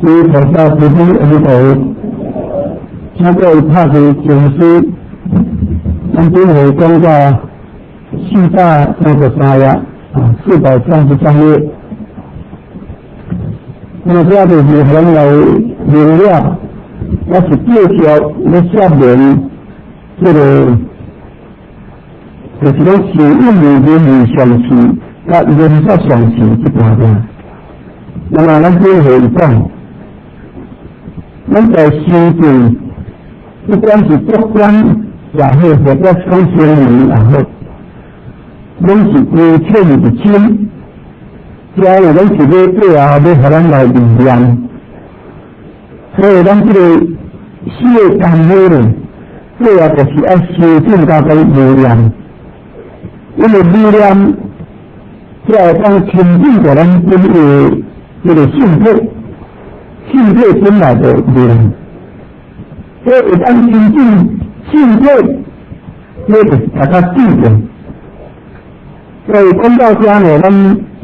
是菩萨慈悲阿弥陀佛，请各位拍的讲师，咱今回讲到433页433页，那么这就是咱来明了，也是介绍要说明这个，就是讲是因为上市，甲原则上市这部分。那么咱今回讲。咱在修正，不管是国官也好，或者讲生人也好，拢是规切的清。只要咱是要最后要互咱来力量，所以咱这个事业干好咧，最后就是要修正到个力量，因为力量才会讲清净着咱本的这个性格。性格本来的人，所以一旦清净性格，那就是大家注重。所以讲到这呢，咱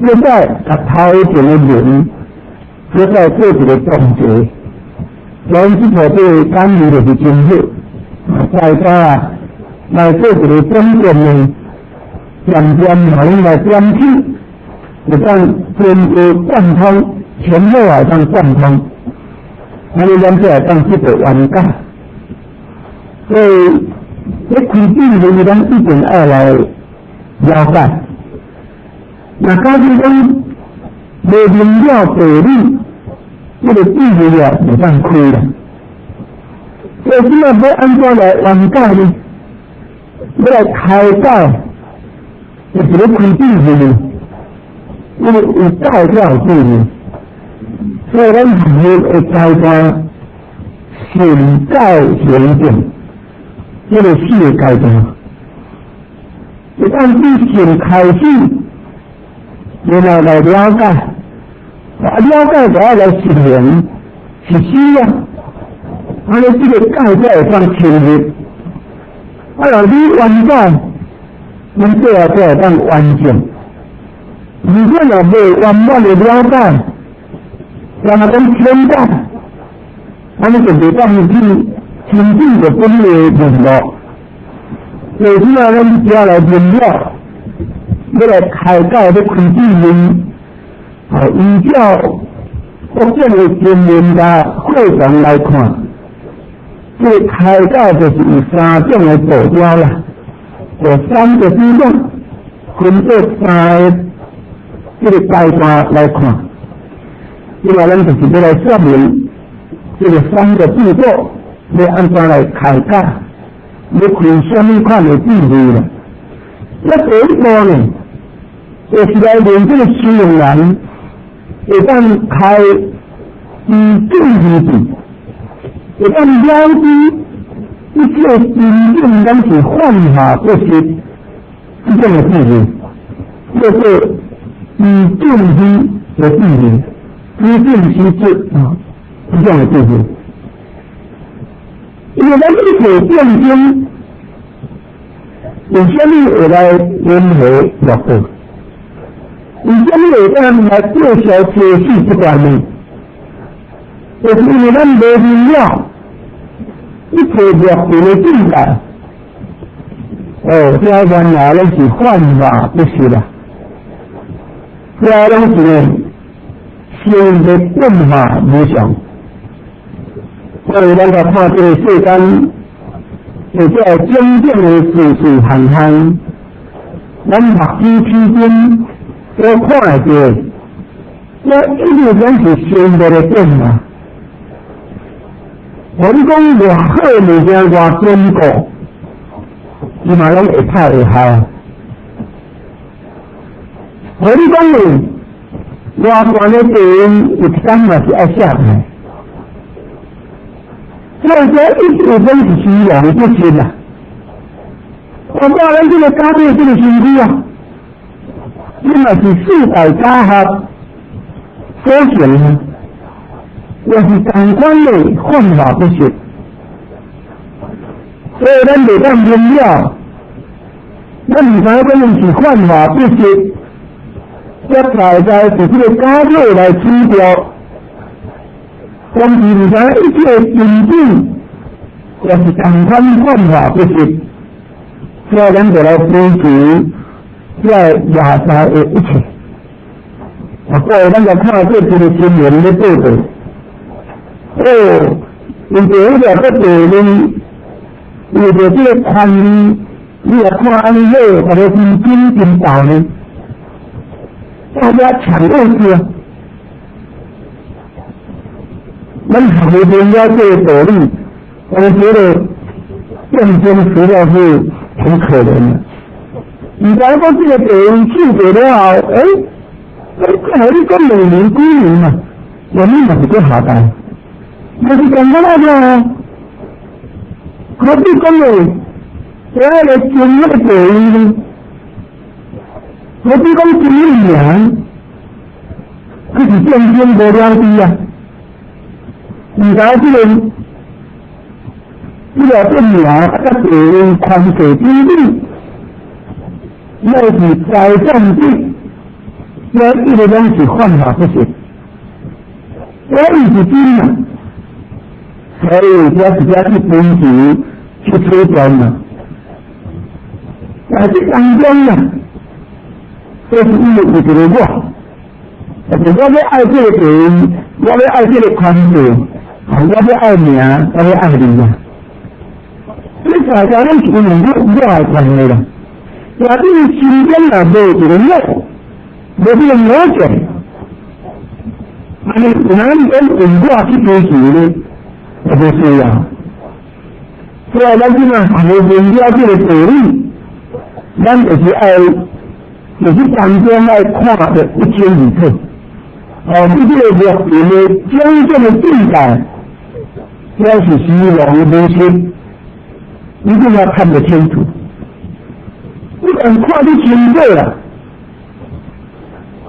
现在把头前的人，现在做一个总结。咱这个对干预就是真好，大家来做一个总结呢，渐渐来点起，就当全部贯通。前后啊，当贯通，那么咱就来当这个完解。所以，这开始就是咱一定要来了解。那假如讲未明了道理，这个智慧啊，就当开了。所以，现在要按怎来完解呢？要来开解，就是要开智慧呢，因为有解才有智慧。所以咱行业的阶段，先解行政，这个4个阶段。一旦你先开始，然后来了解，了解就要来实行，实施啊。安尼这个解才会当深入。若你完解，咱最后才会当完整。如果若未完满的了解，让他讲清淡，他们就袂当去清净的本的任务。所以现在咱只要来明了，要来开解，要开智慧，依照国际的经验甲会堂来看，这个开解就是有3种的步骤啦，有3个阶段，分做3个这个阶段来看。另外，咱就是要来说明这个3个步骤要按怎来开解，要开什么款的智慧啦。那第一步呢，就是来练这个修行人，会当开正智，会当了知一切真正咱是幻化不实这种的智慧，叫做正知的智慧。知正知智这样的智慧，因为咱一切辩经，有什么会来联合落报？有什么会当来介绍解释这段呢？就是因为咱未明了一切落报的境界，这原来咱是幻化不实啦，这拢是呢。新的变化无常，所以咱来看这个世间，或者真正的事事行行，咱目睭之间所看得到，这一定咱是新的变化。我你讲偌好物件偌坚固，伊嘛拢会歹会害。我你讲呢？外观的地方一点嘛是爱下来，所以说一直都是虚荣不实啦。我讲咱这个家庭这个身躯啊，你嘛是4代家合所成啊，也是同款的幻化不实，所以咱袂当明了，咱唔知讲是幻化不实。这大概是这个家伙来指标，光是唔知一切真正，也是同款看法不是，所以咱就来追求这亚萨的一切。过来咱就看这个新闻的报道，因为那个道理，为着这个宽裕，你来看安尼好，或者是真道呢，大家抢过去啊！咱学会人家这个道理，我觉得战争实在是很可怜的。你假如说这个道理去给了好，看你讲每年几年嘛，我们嘛是个下代，我是讲到那个，可比讲的，我来讲那个道理呢，可比讲几年，可是战争无了的啊。你讲这个变苗，它对于宽水比例，那是财政地，那一个东西换法不行，我一直听啊，所以这是要去分析去推断嘛。但是当中呢，这是因为一个我，但是我要爱这个人，我要爱这个宽水。我要爱名，我要爱利啊！你大家拢是因为我爱看的啦，但你身边也无一个我，无这个我者，安尼哪里用我去追求呢？我不需要。所以咱今啊，学明了这个道理，咱就是爱，就是当中爱看的一清二楚。你这个若人的真正的境界。要是虚荣的心，一定要看得清楚。你敢看得清楚了，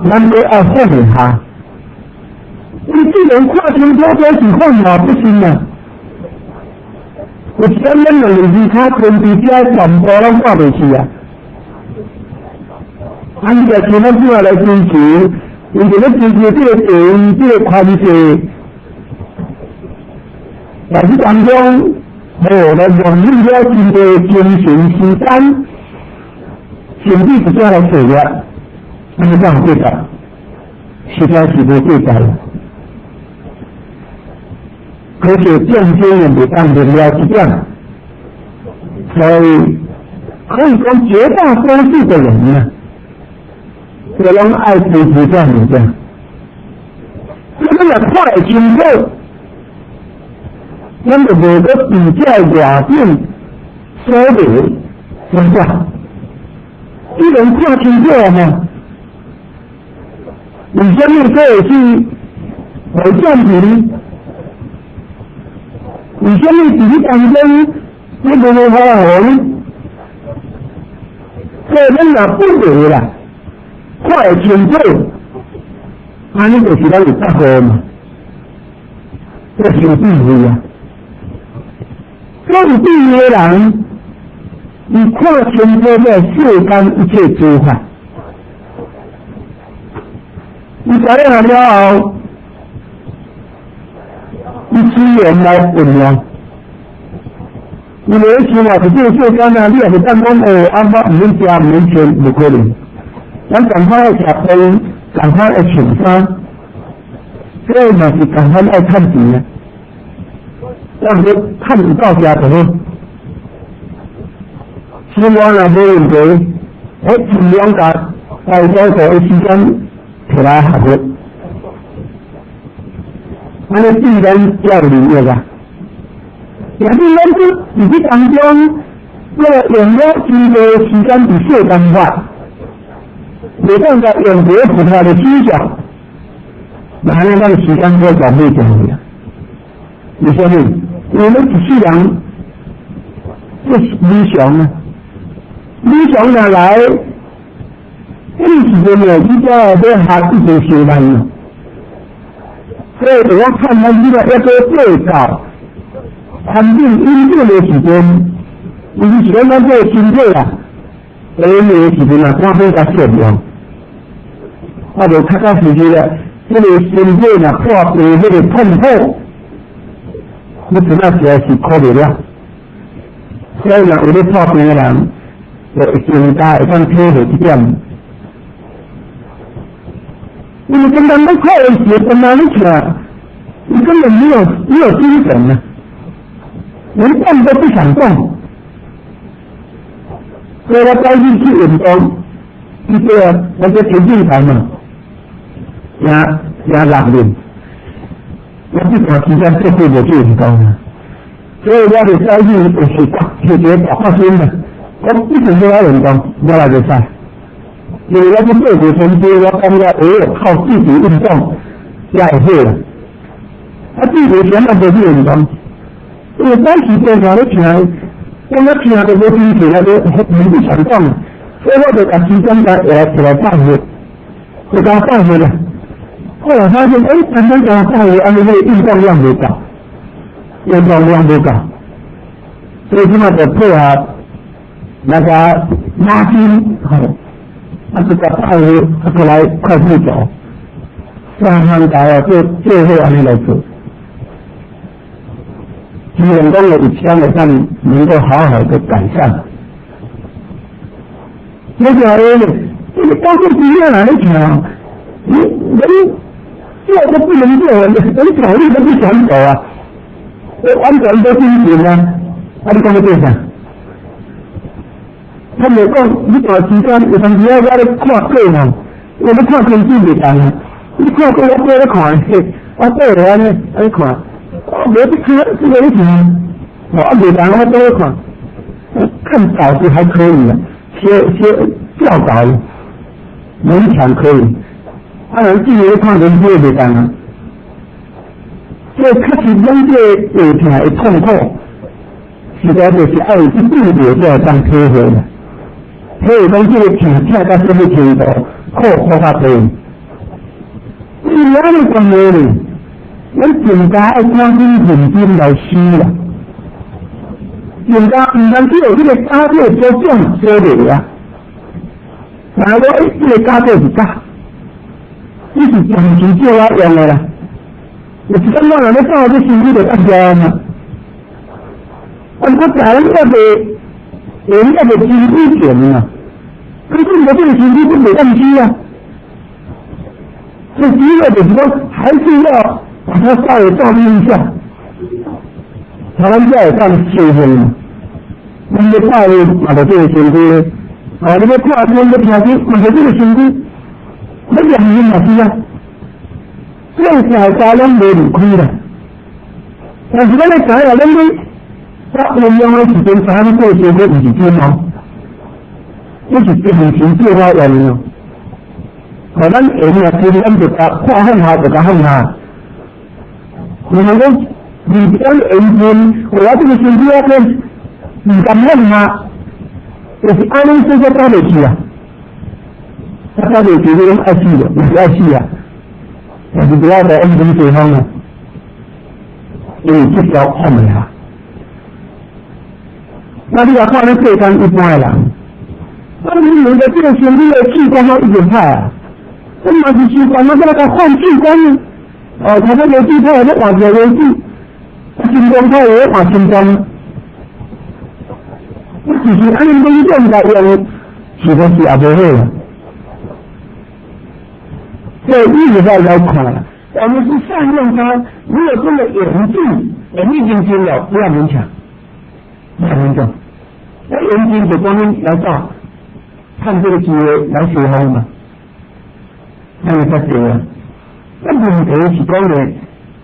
咱就要放他。你既然看清楚，这是放他不行啊！有时咱两个他困在家，全部拢看不起啊！你就像咱怎来追求，因为咱追求这个钱，这个宽恕。但是当中，来容易了真多精神时间，甚至是这来做的，那么这样对的，实在是不对的。可是战争也没当得了这样，所以可以说绝大多数的人呢，都能爱追求这样的，这个太清楚。咱就无个比较外境所为相关，你能看清楚吗？为什么这是为占平？为什么在当中你无好好呢？所以咱若不会啦，看清楚，安尼就是咱有得好嘛，这是有智慧啊。有智慧的人，你看清楚这世间一切诸法，你知影了后，你自然来运用。因为想话是这个世间啊，你也是当讲我唔免食唔免穿，不可能。咱赶快要吃饭，赶快要穿衫，这嘛是赶快要趁钱啊。让他看不到家可能，希望也没问题。尽量把大多数的时间起来学习，安尼自然要领悟啦。也是咱这当中，那个用了真多时间去做办法，没办法用这普通的思想，那咱个时间就浪费掉了。为什么？因为一世人，这理想啊，理想哪来？这时间呢，比较要学一点学问了。所以我看咱这个要做对照，环境因素的时间，有时间咱做心态啊，那个时间啊，我比较适用。我就较时期了，这个心态呢，破除这个痛苦。你真正实在是可怜了。所以呢，有咧破病的人，就更加会当体会这点。因为刚刚在快的时候，刚刚你看，你根本没有精神呢，连动都不想动。所以我带你去运动，那个田径台嘛，也6年，我这段时间绝对无去运动啊。所以我就带你去解决发心的，我一直都要运动，我来就赛。因为我去对付成绩，我感觉唯有靠自己运动才会好了。自己全部都去运动，因为当时电话咧听，我听到无精神，我不想动，所以我就把时间起来放学，就刚放学了。后来发现，单单刚放学，那个运动量不高，所以现在就配合那个拉筋，这个放学过来快步走，上台就会按你来做。希望讲有一项的上能够好好的改善。那个这个高速机业来讲，人做都不能做，人走路都不想走啊，完全都精神啊，你讲的对啥？他们讲你把时间有当时我咧看过嘛，我咧看天气袂同啊，你看过我过咧看，我过来安尼看。我没去看这个一天，我每天我都会看，看稿子还可以的，写教稿勉强可以，当然自己看人写袂当啊，所以确实咱这下听会痛苦，实在就是爱去对比才会当体会的，体会讲这个听到什么程度，苦较多，你哪里讲的呢？咱更加爱关心认真来思啦，更加唔单只有这个家庭所讲说的啊，但我这个家庭是假，你是长期做我用的啦，就是讲我人咧做这身体就安全嘛，我家人也袂经意点嘛，可是你的这个身体就没问题啊，所以第一个就是说还是要。把它稍微照顾一下，台湾才会当修复嘛。你要看的嘛，就这个身体，你要看你要听的嘛，就这个身体，那两年嘛是啊，这样小家拢没离开了。但是咱咧知啊，咱咧运用的时间差不多，结果不是天哦，这是定期计划用的。咱用啊，其实咱就甲看放下就甲放下。你讲你讲缘分，我这个身体要跟你敢问啊？就是安尼这个交袂去啊，他交袂去，你爱死的，你是爱死啊，但是不要在恩情对方啊，因为这条看不下。那你要看你对方一般的人，那你的这个身体的器官要一点派啊，那嘛是器官，那个换器官呢？他那个地派咧换条游戏，金刚派也换金刚，只是按你用来用，其实是也不会了。所以一直在来看，我们是善用它，如果真的严峻，我们已经听了，不要勉强，不要勉强。那严峻就光来到，看这个机会来学风嘛，那个才对啊。那问题是讲呢，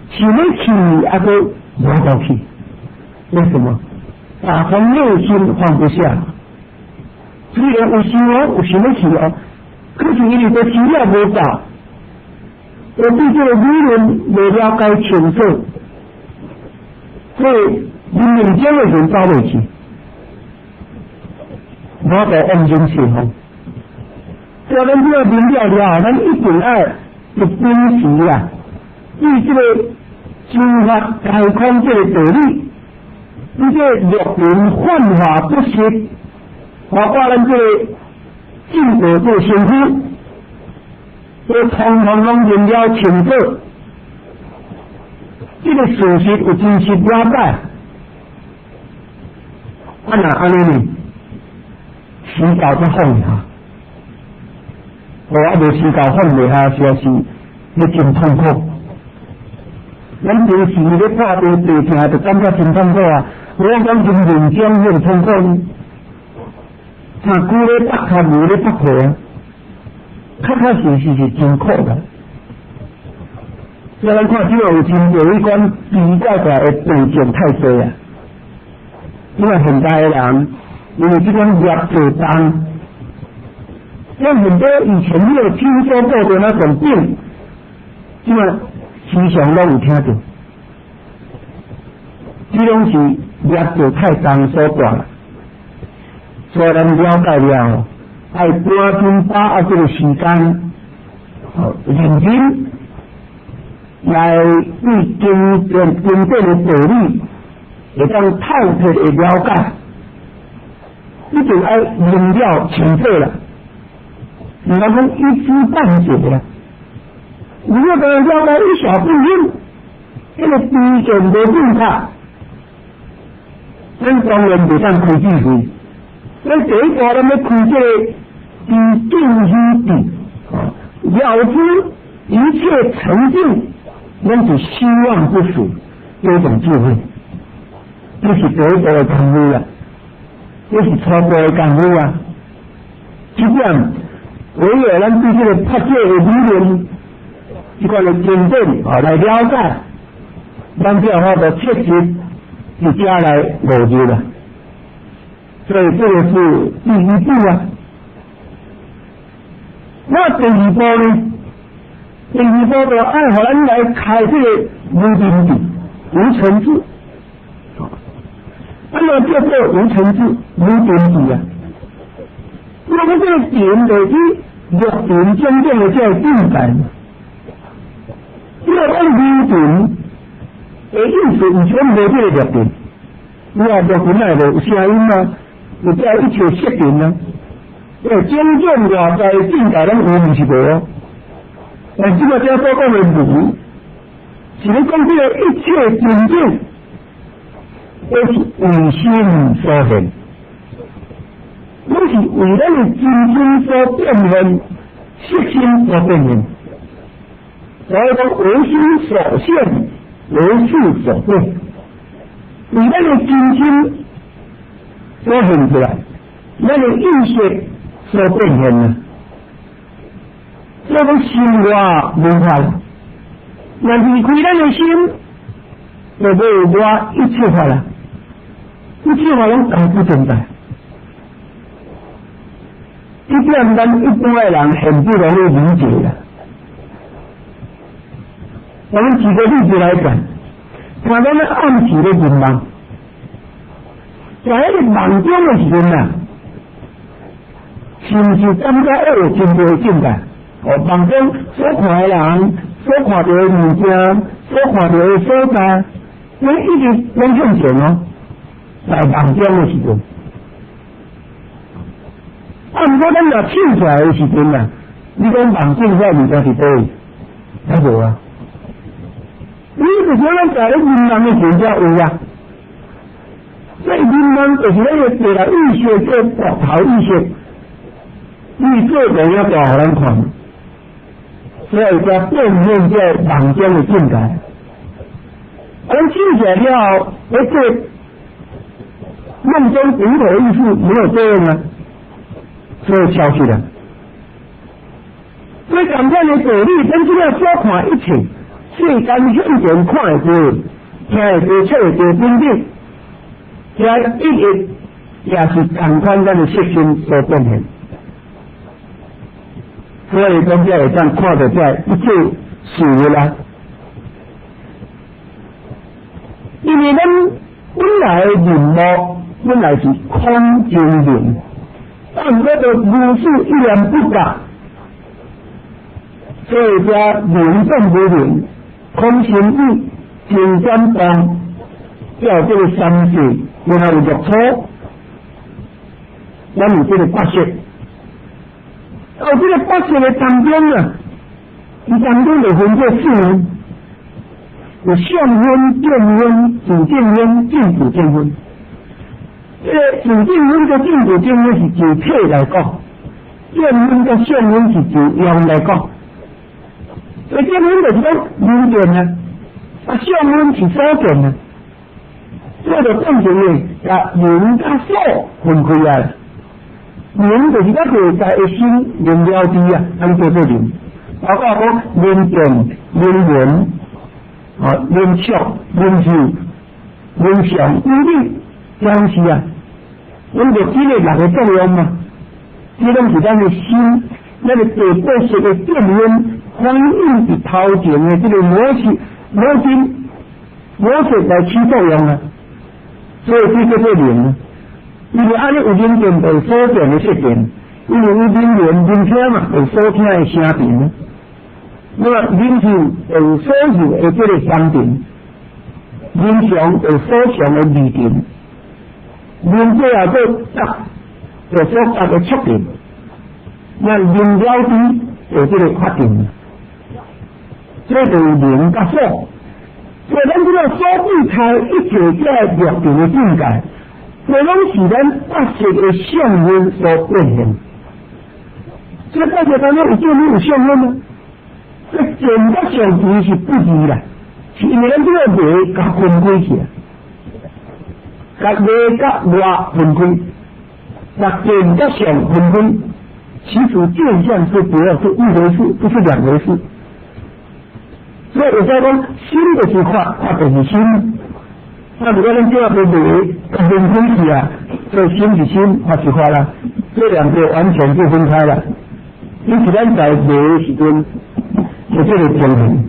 想要去还是不要去？为什么？打从内心放不下。虽然有想要去哦，可是因为对资料无够，我对这个理论未了解清楚，所以人民间的人走未去，我就安心学风。所以咱这个明了了，咱一定要。就坚持啊，以这个修法开空这个道理，这个若人幻化不实，包括咱这个进步这个身体，这通通拢认了清楚，这个事实有真实了解，那安尼呢？时间才放下，无无时间放袂下，实在是要真痛苦。咱平时咧拍地地听，就感觉真痛苦啊！我讲真认真，很痛苦呢。长久咧搭下无咧搭下啊，确实是真苦的。所以咱看即个有真有一款比较起来的对象太多啊。因为现代的人，因为这种业做重，像很多以前没有听说过的那种病，这个时常都有听到。这种是业做太重所带，所以咱了解了，要赶紧把握这个时间，认真来对经典的道理，会当透彻的了解，一定要明了清楚啦，唔能讲一知半解啦。如果个了解一小部分，这个知见无正确，咱当然袂当开智慧。咱第一步，咱要开这个知见虚智，了知一切成就，咱是希望不死这种智慧。这是第一步的功夫啊，这是初步的功夫啊。这点唯有咱对这个拍摄的理论，这款的经典来了解，咱才有法度切实直接来落入啦。所以这个是第一步啊。那第二步呢？第二步就按互咱来开这个无定智、无层次。那么叫做无层次、无定智啊。那么这个点就是若点真正的叫定感。这个按无定的意思，以前没这个弱点，你话弱点来有声音啊，有叫一切设定啊。真正外在境界咱有毋是无，但这个叫做讲的无，是咧讲这个一切真正。都是为心所现，都是为咱的真心所变现，实心所变现。所以讲为心所现，为事所变，为咱的真心所现出来，咱的意识所变现啊。所以讲心外无法啦，若离开咱的心，就没有外一切法啦。一切法拢都不存在，这点咱一般的人很不容易理解的。我们举个例子来讲，看咱们暗时的人梦，在迄个梦中的时阵啊，是不是感觉要有真多境界？梦中所看的人、所看到的物件、所看到的所在，你一直拢向前哦。在梦中的时阵，如果咱若醒出来的时阵啊，你讲梦境在物件是倒位？还无啊？你是说咱在咧迷茫的时阵才有啊？所以迷茫就是咱个地来意识做大头意识，你做人要大互咱看，所以才变现在梦中的境界。咱醒出来了后，要做。梦中无头意识没有作用啊，所以消失了。所以感叹的道理，咱只要所看一切，世间向前看会多，听会多，测会多，等等，这一切也是同款咱的色心所变现。所以讲这会当看到这一切事物啦，因为咱本来的面目。本来是空精灵，但那个如是一念不改，所以叫灵动不灵，空心意，精简单，叫这个三世，然后入初，咱有这个八识，这个八识的当中啊，伊当中就分作四门，有相婚、见婚、主见婚、净土见婚。这个主见婚跟净土见婚是就体来讲，见婚跟相婚是就用来讲。所以见婚就是讲明见啊，相婚是所见啊。这个变成呢，明甲所分开啊。明就是咱内在的心明了知啊，安叫做明。包括讲明见、明闻、明触、明嗅、明想、明理，这是啊。阮就这个六个作用嘛，这拢是咱的心，咱的地波式的变温，反映伫头前的这个模式来起作用啊。所以这叫做明啊。因为安尼有明见有所见的色见，因为有明闻明听嘛，有所听的声频啊。那么明嗅有所嗅的这个香频，明想有所想的味频，明最后个觉有所觉的触频，那明了知有这个确定，这就是明甲所。所以咱这个所对开一切在略定的境界，这拢是咱八识的相因所变现。这个八识当中有见面有相因吗？这见甲相其实是不义啦，是因为咱这个迷甲分开去，甲迷甲外分开，那见甲相分开，其实见相是不要是一回事，不是两回事。所以有时候讲心就是法，法就是心。那如果咱这样的迷甲分开去啊，所以心是心，法是法啦，这两个完全就分开了。因此咱在迷的时阵，有这个平衡。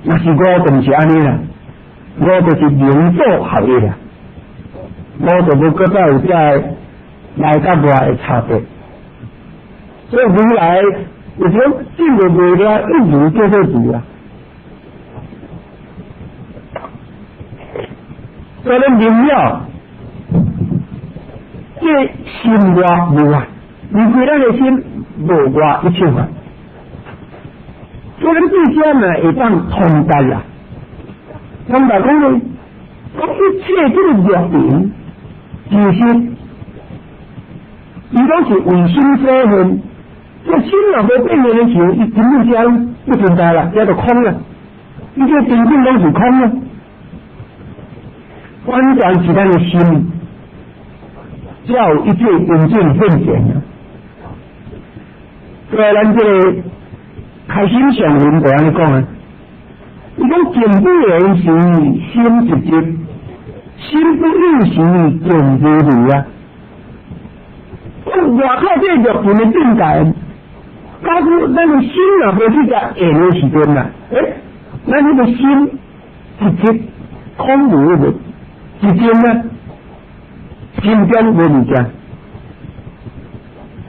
那是我就是安尼啦，我就是明所合一啦，我就无搁再有这内甲外的差别。所以如来有时候进入迷了，一如就是如啊。所以咱明了，这心外无外，离开咱的心无外一切法。所以咱对这呢会当通达啦，通达讲呢，讲一切这个略定，其实伊拢是为心所现。这心若无变现的时候，伊根本就不存在了，叫做空了。一切真正拢是空了。关键是咱的心，才有一切真正现前啊。所以咱这个开心上人就安尼讲啊，伊讲见不言时，心直接；心不应时，见不如啊。外口这略定的境界，假如咱的心若无去甲缘的时阵啦，咱这个心直接空无的，直接呢心中无物件。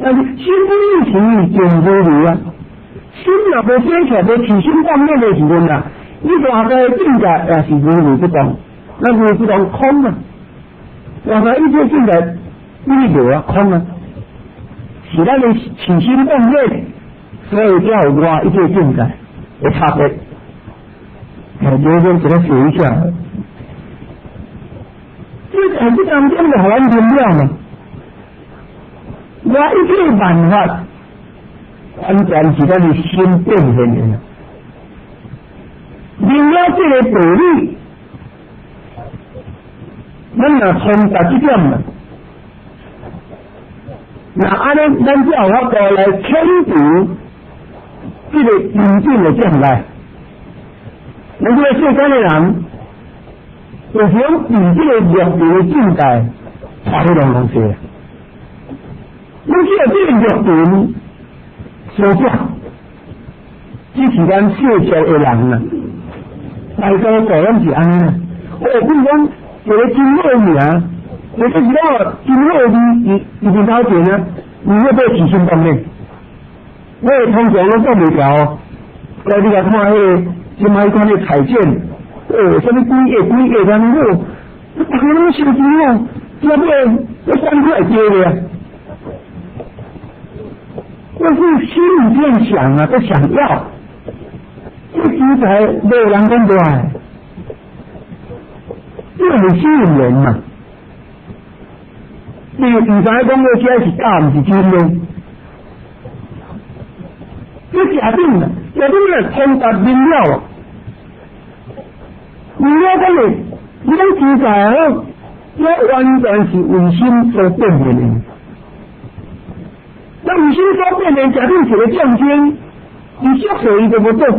但是心不应时，见不如啊。心若无生出来，无起心动念的时阵啦，你外在境界也是如如不动，那如如不动空啊。外在一切境界你无啊空啊，是咱的起心动念，所以才有外一切境界的差别。留点给他写一下，这当中的还原了嘛？外一切万法。完全是咱的心变现的，明了这个道理，咱若通达这点嘛，那安尼咱才有法度来牵制这个真正的障碍。咱这个世间的人，有时候以这个略定的境界，差不多东西。咱只有这个略定。所讲，这是咱世俗的人啊，大多数咱是安尼啊。比如讲，一个真好名，有个是讲真好字，伊面头前啊，伊要起心动念，我通常拢做袂掉。来你来看迄个，即摆看迄彩券，什么几个安尼好，大家拢心情啊，要不然要3块接的啊。但是心里面想啊，都想要，题材没有人讲过来，这个很吸引人嘛。你题材讲过起来是假，不是真的。这假定的，假定的通达明了，明了讲的，你讲题材啊，这完全是为心所变现的。那为心所变现，假定是个象征。你小时候伊就无做修，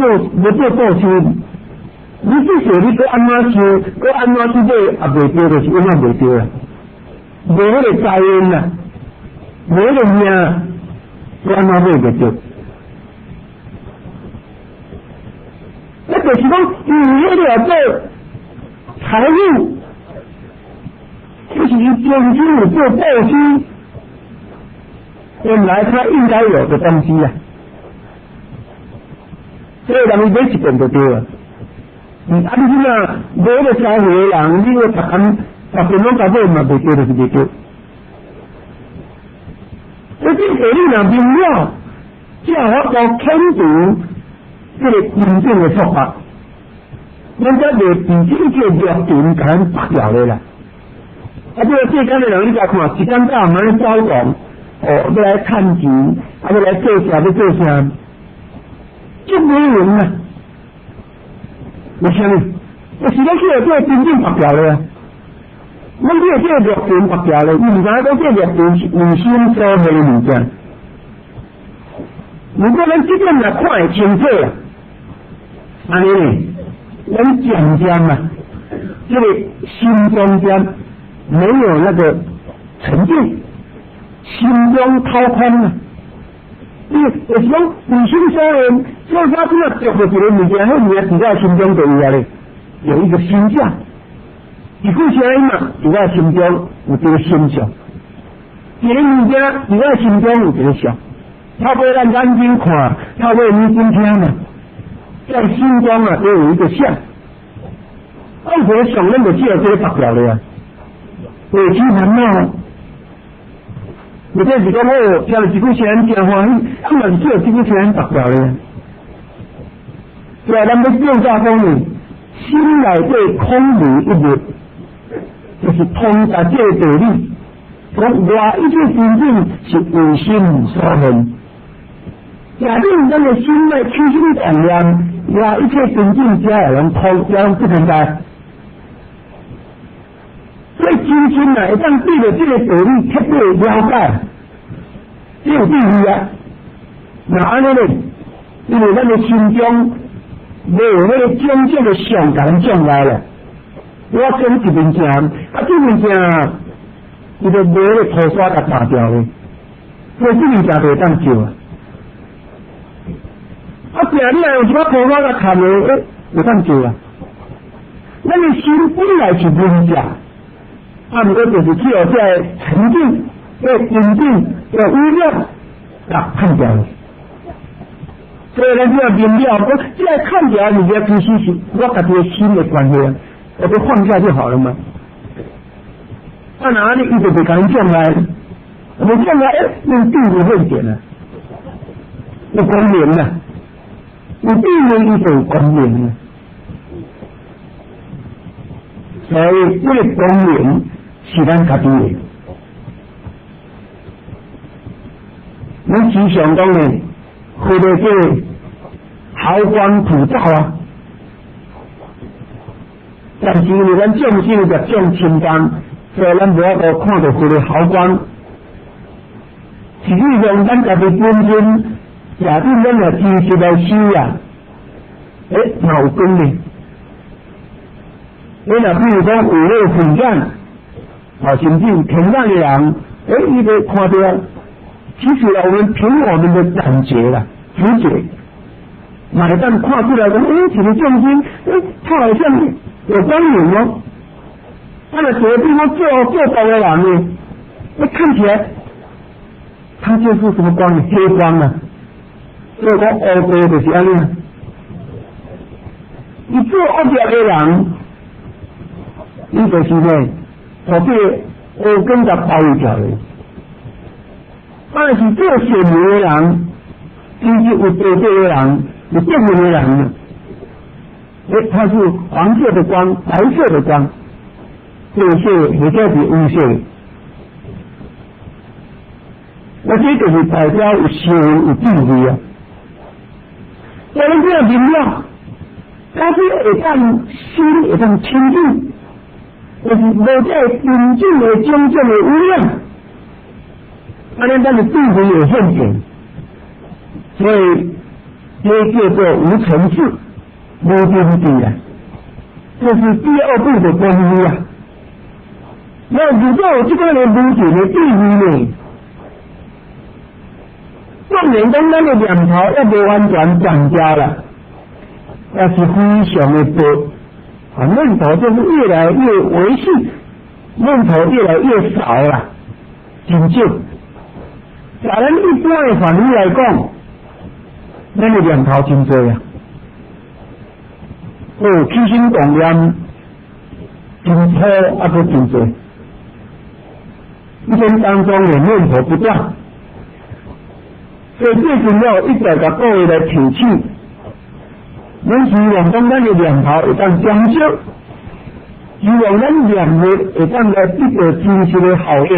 你这时你搁安怎修，搁安怎去买也袂对，就是永远袂对啦，无迄个财运啦，无迄个命，搁安怎买袂对？那就是讲，你迄个做财务，就是你真心有做布施，本来他应该有的东西啊。所以人伊买一遍就对了。啊，你怎啊买个消费的人，你个十遍拢甲买嘛袂对，就是袂对。所以这你若明了，才有法度肯定这个真正的说法。咱才袂被这个热情甲咱拔掉的啦。啊，这个世间的人，你甲看，一天到晚咧走动，要来趁钱，要来做啥要做啥。就没人啊！为什么？就是咱去这个真正拔掉了，咱去这个热情拔掉了，你唔知讲这个热情是内心所有的物件。如果咱这点来看会清楚啊，安尼呢，咱渐渐啊，这个心中间没有那个沉静，心中掏空啊。就是讲内心所有，所以他这个着着一个物件，迄物件伫咱心中就有啊咧，有一个心相。一句声音嘛，伫咱心中有一个心相；一个物件伫咱心中有一个相。透过咱眼睛看，透过耳睛听嘛，在心中啊都有一个相。按佛上咱就只有这个达掉了啊，有其烦恼。有这是讲我听了一句声真欢喜，根本只有这句声达掉了。对啊，咱要变化讲呢，心内底空无一物，就是通达这个道理。讲外一切真正是为心所现。假定咱的心内起心动念，外一切真正才会能通，才能不存在。所以真心啊，会当对着这个道理彻底了解，这有意义啊。那安尼呢？因为咱的心中没有那个真正的想感进来了，我先一面镜，这面镜，伊就没那个涂刷甲打掉的，所以这面镜就会当照啊。正你也有一个涂刷甲看的，会当照啊。咱的心本来是温假。不过就是只有在沉静、在宁静、在微妙啊看掉了。所以咱只要明了，我现在看起来你的其实是我感觉心的关系，我就放下就好了嘛。到哪里一直被赶进来，我们进来用定力会点了，有关联了，有定力一种关联了。所以这个关联是咱家己的。咱时常讲呢，或者这豪光普照啊，但是因为咱众生就种清淡，所以咱无法度看到或者豪光。实际上，咱家己本身假定咱的知识来修啊，哪有功呢？你若比如讲有那个混战，甚至平淡的人，你就看到，其实我们凭我们的感觉啦、直觉，马上看出来讲，这个重心，他好像有光影哦。他的决定他做到的人呢，看起来，他就是什么光？黑光啊！所以讲黑光就是安尼。你做恶业的人。伊就是呢，把这个黑根甲包围掉的。但是做善良的人，其实有道德的人，有正面的人，它是黄色的光、白色的光，这个是或者是乌色的。那这就是代表有修有智慧啊。我们这样明了，它是会让心会让清净，就是无在真正的真正的无量，安尼咱的智慧有现前，所以这叫做无尘世、无边地啊，这是第二步的功夫啊。那如果有这个人无情的智慧呢？当然，讲咱的念头也未完全降价了，也是非常的多。念头就是越来越微细，念头越来越少了，真少。在咱一般的范围来讲，咱的念头真多啊。起心动念真多，也阁真多。一天当中的念头不断。所以最重要一直甲各位来提醒，咱希望讲咱的念头会当减少，希望咱念的会当来得到真实的效益，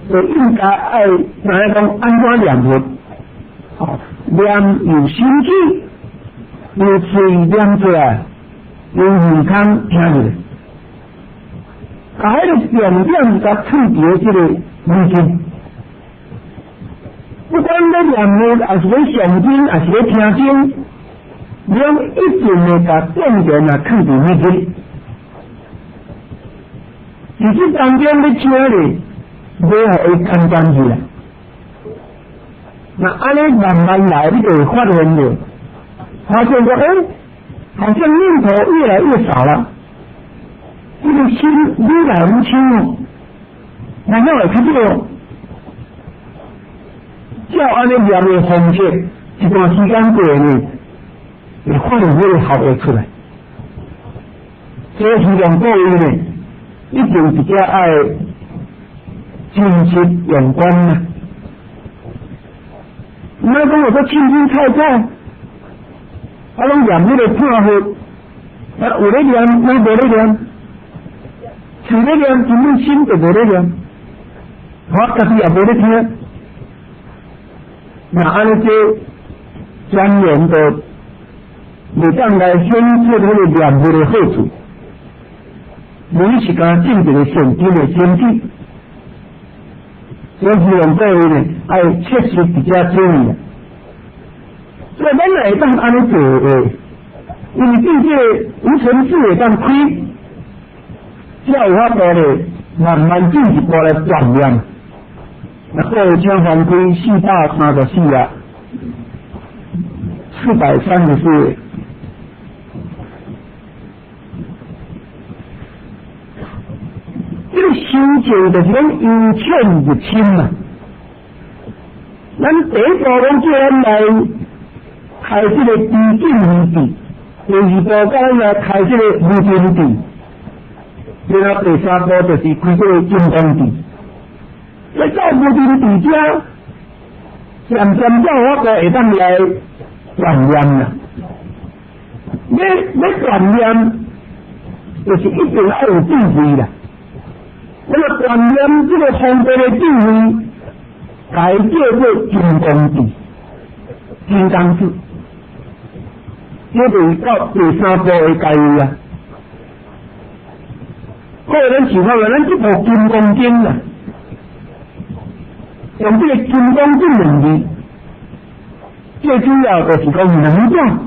就应该爱哪讲安怎念佛？念有心气，有嘴念出来，有耳康听起来，把迄个重点甲触到这个内心。不管在念的，还是在上经，还是在听经，你要一定的把重点啊看在那边。其实当中的听哩，你会简单起来。那安尼慢慢来，你就会发现了，发现说，好像念头越来越少了，这个心越来越轻了，然后会看到。照安尼念的方式，一段时间过呢，会发现这个效果出来。所以希望各位呢，一定比较爱真实用功啊。唔好讲我说清清菜菜，拢念迄个破法，有咧念，无咧念，是咧念，根本心就无咧念，我家己也无咧听。那安尼这专员的，你当来显出那个念佛的好处，你是讲正直的圣经的先进，所以希望各位呢，爱确实比较注意。所以咱来当安尼做的，因为这个无尘世会当开，才有法度呢，慢慢进一步来转念。那各位请翻开434啊，434页。这个修行就是讲由浅入深嘛。咱第一步讲叫咱来开这个低境无地，第二步讲咱来开这个无边地，然后第三步就是开这个金刚地。在到无边地遮，渐渐到我个会当来转念啦。要转念，就是一定要有智慧啦。那么转念这个方面的智慧，该叫做金刚智、金刚智，这就是到第三步的该有啊。个人喜欢咱这部金刚经啦。用这个金刚智能力，最主要就是讲能量，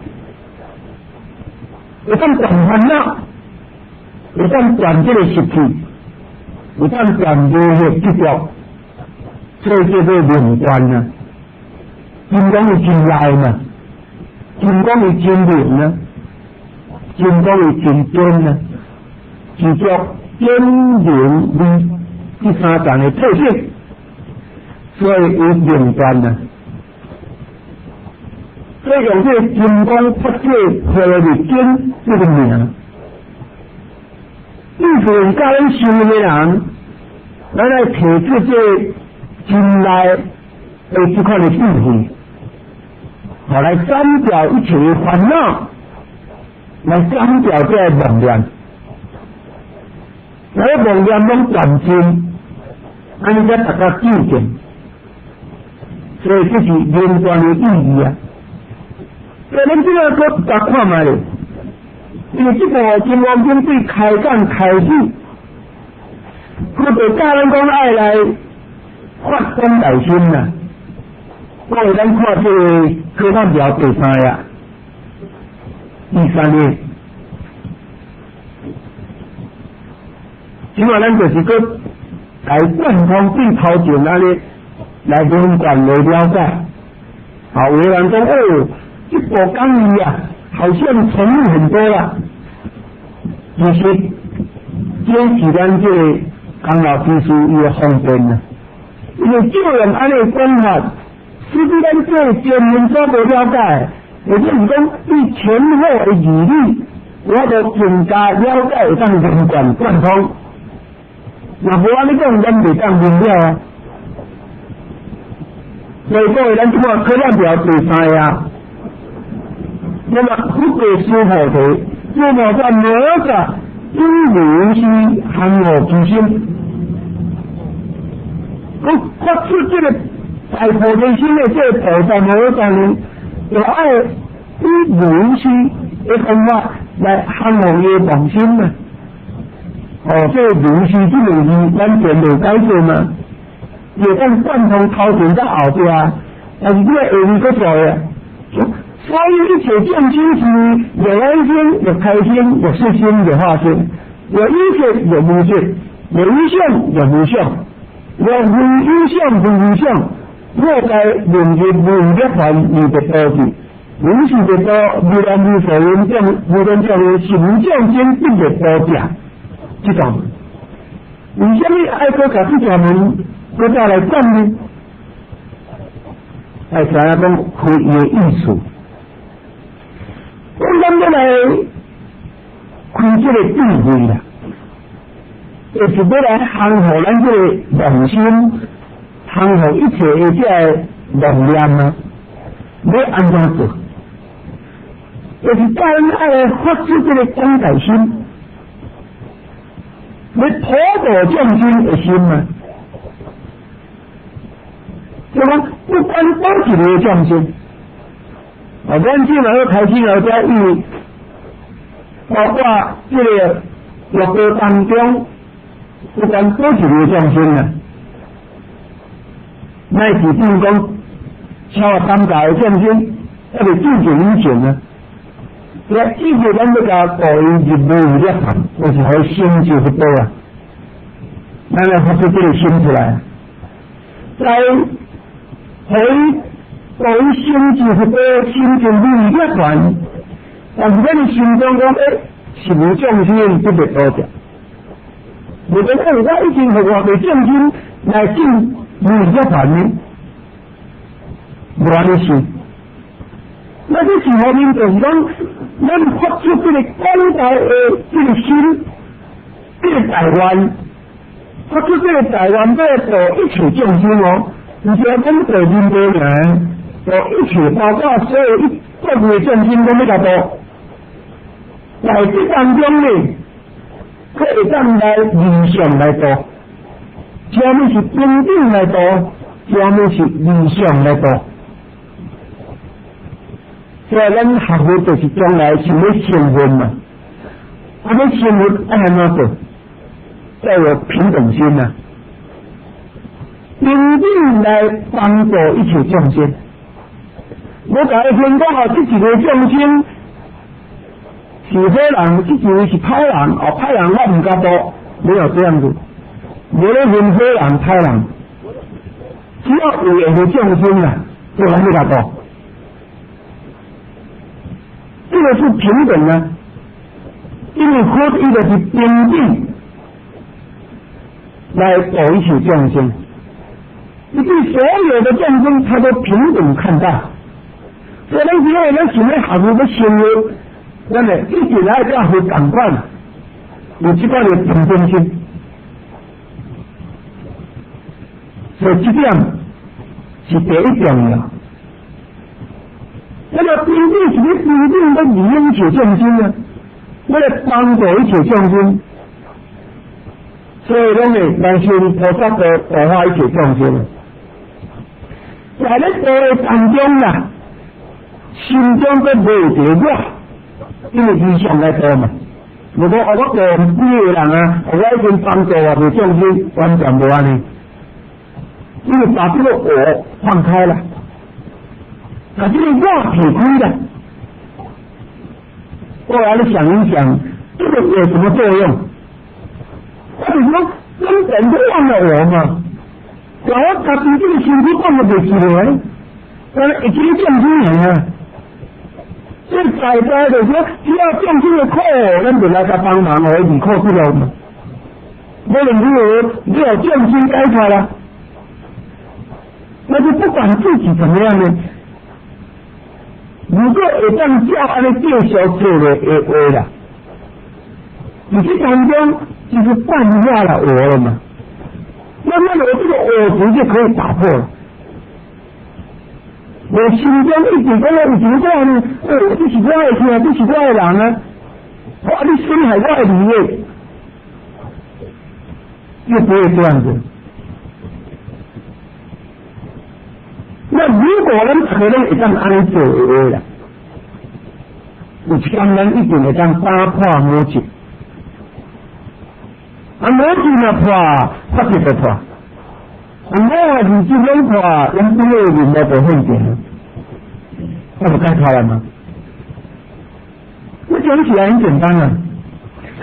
会当转烦恼，会当转这个习气，会当转这个执着，所以叫做灵观啊。金刚是真赖嘛，金刚是真灵啊，金刚是真真啊，执着真灵力第三层的特性。所以有灵观啊，所以用这个金刚不灭和的经这个名，意思是教咱修的人，咱来提出这真来的这款的智慧，好来斩掉一切的烦恼，来感召这梦念，那个梦念拢断尽，安尼才大家注定，所以这是连贯的意义啊。所以咱这个搁大看卖咧，因为这部《金刚经》对开讲开始，佢就教咱讲爱来发光大心呐。我哋咱看这个科判表第3页、第3页，即话咱就是搁来贯通对头前安尼来连贯来了解。好，有人讲哦，这部讲义啊，好像重复很多了。其实，这是咱这个江老师师伊的方便啊，因为就用安尼讲法。实际咱对前面所无了解，或者是讲对前后的义理，我就更加了解，会当连贯贯通。若无安尼讲，咱袂当明了啊。所以各位，咱即个课量表第3页，那么福德师菩提，那么在哪个因缘是含糊之心？我发出这个。大菩提心的这个菩萨摩诃呢，就爱以如是的方法来含糊伊的妄心嘛。哦，这个如是这个字，咱全部解释嘛，也当贯通头前到后边啊。但是这个下面搁做的，所以一切正心是有安心、有开心、有事心、有化心，有一切有无切，有一相有无相，有无一相无无相。我该论业论业还你的道理，无是的道，无然无所言讲，无人叫你行将坚定的道家，这种，为什么爱搁甲这条门搁再来讲呢？爱知影讲开伊的意思，我咱要来开这个智慧啦，就是要来含糊咱这个妄心。含糊一切的这个妄念啊，要安怎做？就是教人爱来发出这个广大心，要普度众生的心啊。就讲不管多一个众生，咱今日开始了在伊，包括这个乐道当中，不管多一个众生啊。乃至比如讲，超300个众生，要是敬请聆听啊，那一个咱要甲导因入无涅槃，就是可以心就不多啊。咱来发出这个心出来，来可以导因心就不多，心就无涅槃。但是咱的心中讲，是无众生不得多的。如果我已经和我的众生来进。无涅槃呢？无安尼想，那这是后面就是讲，咱发出这个广大的这个心，这个大愿，发出这个大愿，要度一切众生哦，而且讲度人多人，度一切包括所有各个众生都要甲度，在这当中呢，可会当来理想来度。下面是真正来度，下面是理想来度。所以咱学佛就是将来想要成佛嘛，要成佛爱安怎做？要有平等心呐、平等来帮助一切众生。我甲你分讲哦，这几个众生是好人，这几个是歹人，歹人我唔敢多，没有这样子。无咧分好人歹人，只要有缘的众生啊，就能够达到。这个是平等啊，因为佛一个是平等来度一切众生，你对所有的众生，他都平等看待。所以咱只要咱想要学佛的生活，咱们一直来这样去感官，有这个的平等心。所以这点是第一重要。那个平等是你平等的利用一切众生啊，为了帮助一切众生，所以拢会来信菩萨的度化一切众生。在咧道的当中啦，心中都无一个我，因为伊上来道嘛。如果我做呢个人啊，我已经帮助我的众生，完全无安尼，因为把这个我放开了，把这个我撇开了。后来你想一想，这个有什么作用？我就说根本就忘了我嘛，我家己这个身体放得袂起来，我一直众生人啊。所以在在就说，只要众生的苦，咱就来甲帮忙，我离苦不了嘛。无论如何，只有众生解脱了，那就不管自己怎么样呢。如果会当照安尼继续做的话啦，你这当中就是淡化了我了嘛。慢慢的，这个我执就可以打破了。我心中一直讲我有情呢，我这是我的天，这是我的人啊，哇！你伤害我的利益，就不会这样子。那如果咱可能会当安尼做的话啦，有相当一定会当打破魔镜，魔镜若破，法律就破。我自己拢破，人不会领到保险点，那不该破了吗？我讲起来很简单啊，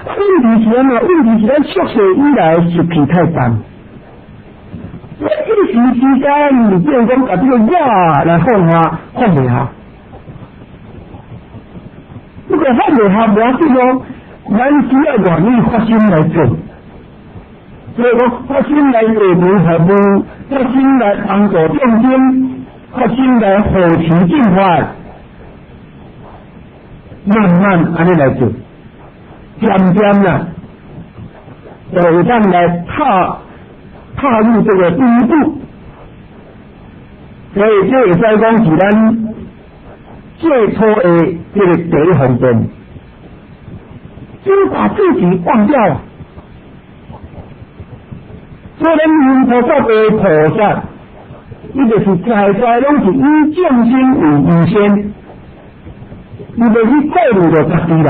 问题是什么？问题是咱宿舍以来习气太重。我一时之间，你变讲把这个我来放下，放不下。如果放不下，无要紧咯，咱只要愿意发心来做。所以我发心来为民服务，发心来帮助众生，发心来护持净化，慢慢安尼来做，渐渐啦，就会当来踏入这个第一步。所以这会使讲是咱最初的这个第一行动，就是把自己忘掉了。所以咱念菩萨的菩萨，伊就是在在拢是以众生为优先，伊就是顾虑着家己啦。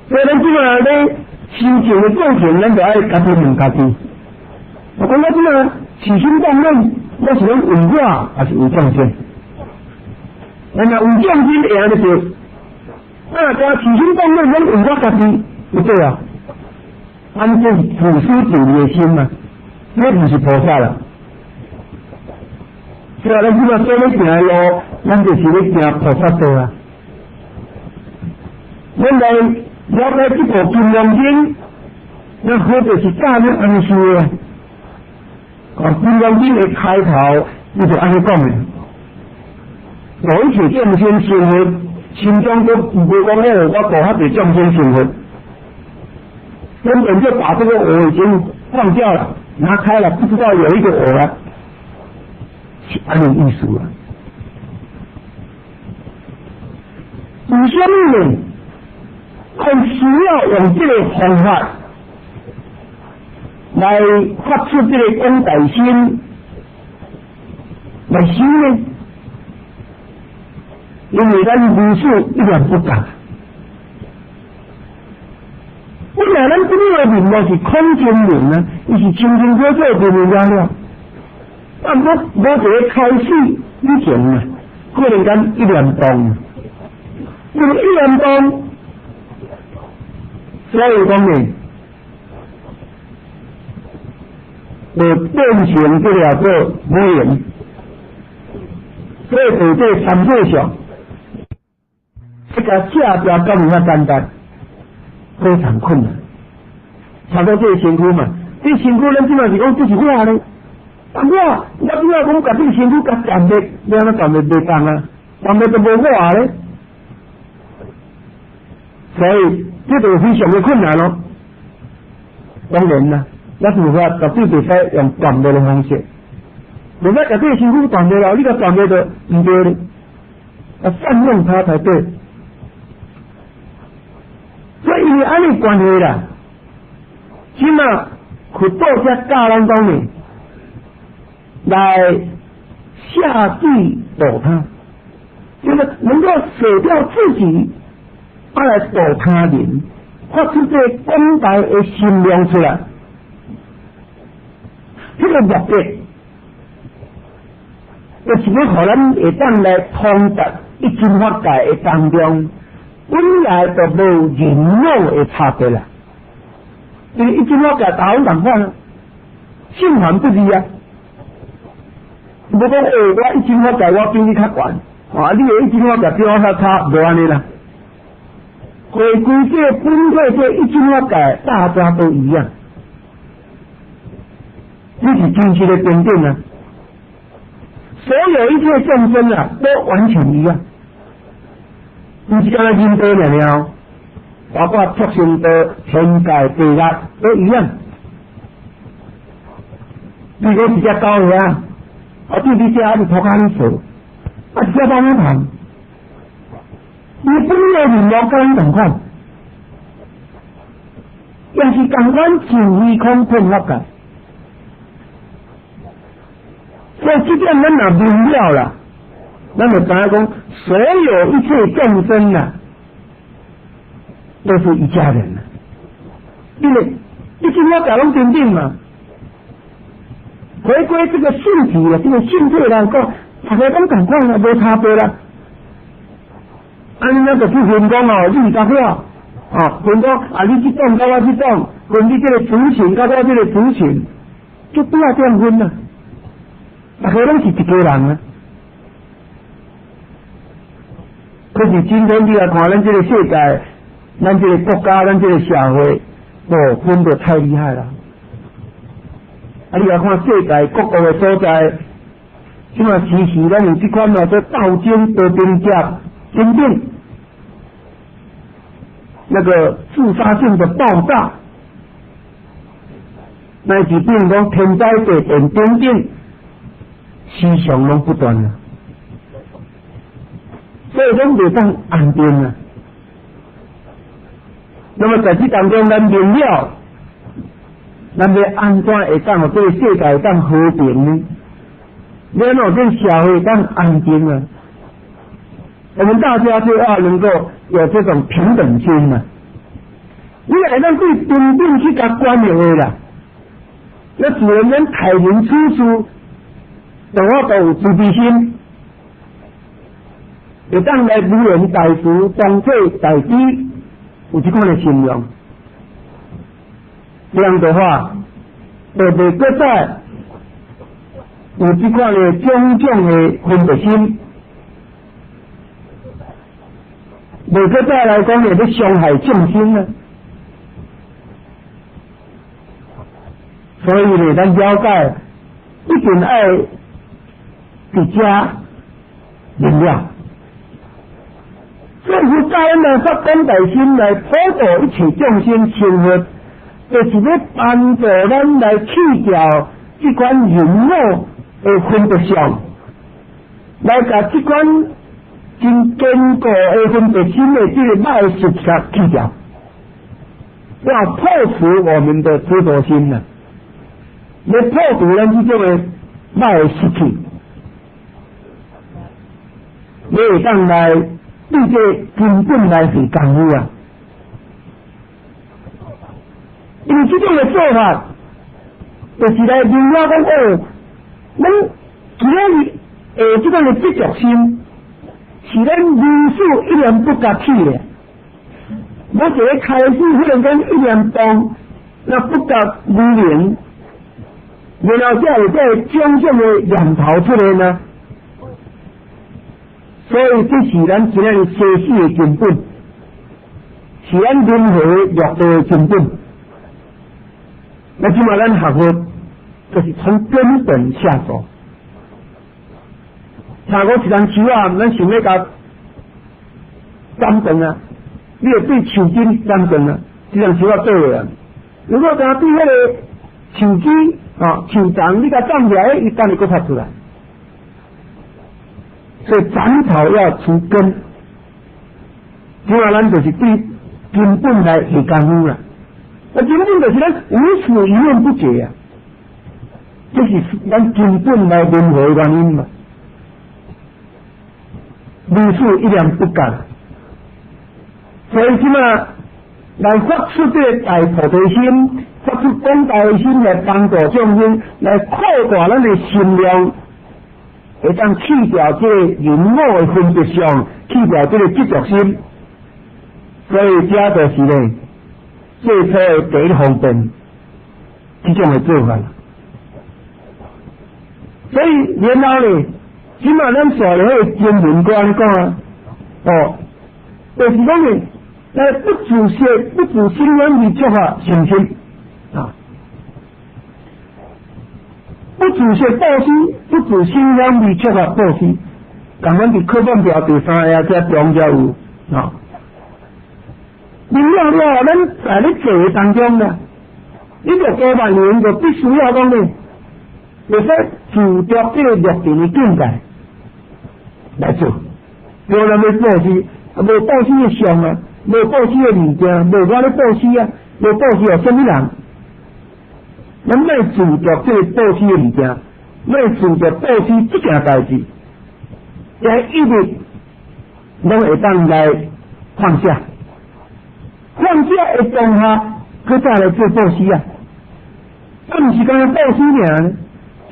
所以咱即个咧修行的过程，咱就爱家己问家己。我讲我即个起心动念，我是拢为我，还是为众生？咱若为众生会安尼做，我起心动念拢为我家己，不对啊。安这普施主的心嘛，那不是菩萨了。所以咱即个做咧行路，咱就是咧行菩萨道啊。咱来了解这部金刚经，那好就是教咱安尼修的。金刚经的开头，伊就安尼讲的：我一切众生生活，心中都唔会讲我度遐侪众生生活。根本就把这个我已经放掉了，拿开了，不知道有一个我了，安尼意思了。为什么呢？很需要用这个方法来发出这个功德心来修呢？因为咱无数一点不敢。本来咱这个人都是空间人啊，伊是清清楚楚就明白了。但我这个开始以前啊，可能咱一年动，因为一年动，所以讲呢，就变成这个做无人，所以在这三界上，这个下标根本较简单。非常困难，差不多这个身躯嘛，这个身躯咱即嘛是讲这是我咧，我只要讲把这个身躯甲站的，你安怎站的袂当啊？站的都无我咧，所以这就非常的困难咯。当然啦，咱无法绝对袂使用站的方式，如果把这个身躯站的了，你甲站的就唔对咧，要善用它才对。关系啦。即嘛，去道家教咱讲呢，来下地度他，就是能够舍掉自己，来度他人，发出这广大的心量出来。这个目的，就是要互咱会当来通达一真法界的当中，本来就无人我的差别啦。因为一真法界大有同款啊，性凡不离啊。无讲我一真法界我比你较悬，你的一真法界比我较差，无安尼啦。回归这本体这一真法界，大家都一样。这是真实的平等啊！所有一切众生啊，都完全一样，不是干那人道了，包括畜生道、天界、地狱都一样。你如一只狗啊，对你只你头壳你手，一只帮你谈，你本来面貌跟你同款，也是同款真虚空碰合界。所以这点咱若明了啦，咱就知影讲，所有一切众生啊，都是一家人啊。因为一真法界拢平等嘛，回归这个性体啊，这个性质来讲，大家拢同款啊，无差别啦。安尼就去分讲哦，你较好分讲你这种甲我这种，分你这个族群甲我这个族群，就不要这样分啦。大家拢是一家人啊！可是今天你来看咱这个世界，咱这个国家，咱这个社会，分得太厉害了。你来看世界各国的所在，即嘛时时咱有这款做斗争、和平价、争辩，那个自杀性的爆炸，乃至比如讲天灾地电等等。思想拢不断啊，所以咱袂当安定啊。那么在这当中，咱明了，咱要安怎会当这个世界会当和平呢？咱这个社会会当安定啊？我们大家就要能够有这种平等心啊。你会当对平等去甲管的话啦，那主人咱待人处事。同我都有自卑心，会当来无人大事、当做大事，有这款的心量。这样的话，就袂搁再有这款的种种的分别心，袂搁再来讲会要伤害众生啊。所以呢，咱了解一定爱。伫家明了，政府教咱来发广大心来普渡一切众生生活，就是要帮助咱来去掉这款人我的分别相，来把这款真坚固的分别心的这个坏习气去掉，要破除我们的执着心呢，要破除咱这种的坏习气。你会当来对这根本来是功夫啊！因为这种的做法，就是来明了讲咱其他这种的执着心，是咱人事一念不甲去的。我一个开始忽然间一念动，那不甲如灵，然后才有这种种的念头出来呢。所以这是咱今日学习的根本，是咱任何学道的根本。那今嘛咱学佛，就是从根本下手。查过一丛树啊，咱想要甲斩断啊，你要对树根斩断啊，这丛树啊对的。如果甲对迄个树枝树丛，你甲斩起来，伊等你搁发出来。所以斩草要除根，今嘛咱就是对根本来下功夫啦。根本就是咱无始一念不觉啊，这是咱根本来任何原因嘛。无始一念不觉，所以即嘛来发出这个大菩提心，发出广大的心来帮助众生，来扩大咱的心量，会当去掉这个人我的分别相，去掉这个执着心。所以这就是呢，最初的第一方便，这种的做法。所以然后呢，即嘛咱所有的经文观讲啊，就是讲呢，不自学、不自心眼的做法行心啊，不自学报施，不自心眼的做法报施，咁样伫课本表第3页这中就有啊。明了了，咱在咧做的当中呢，你着加万年就必须要讲呢，会使自觉这个入定的境界来做，无人要报施，无报施的相啊，无报施的物件，无我咧报施啊，无报施有什么人？咱要自觉这个报施的物件，要自觉报施这件代志，在一日拢会当来放下。放下的当下，佢再来做报施啊！唔是讲报施尔，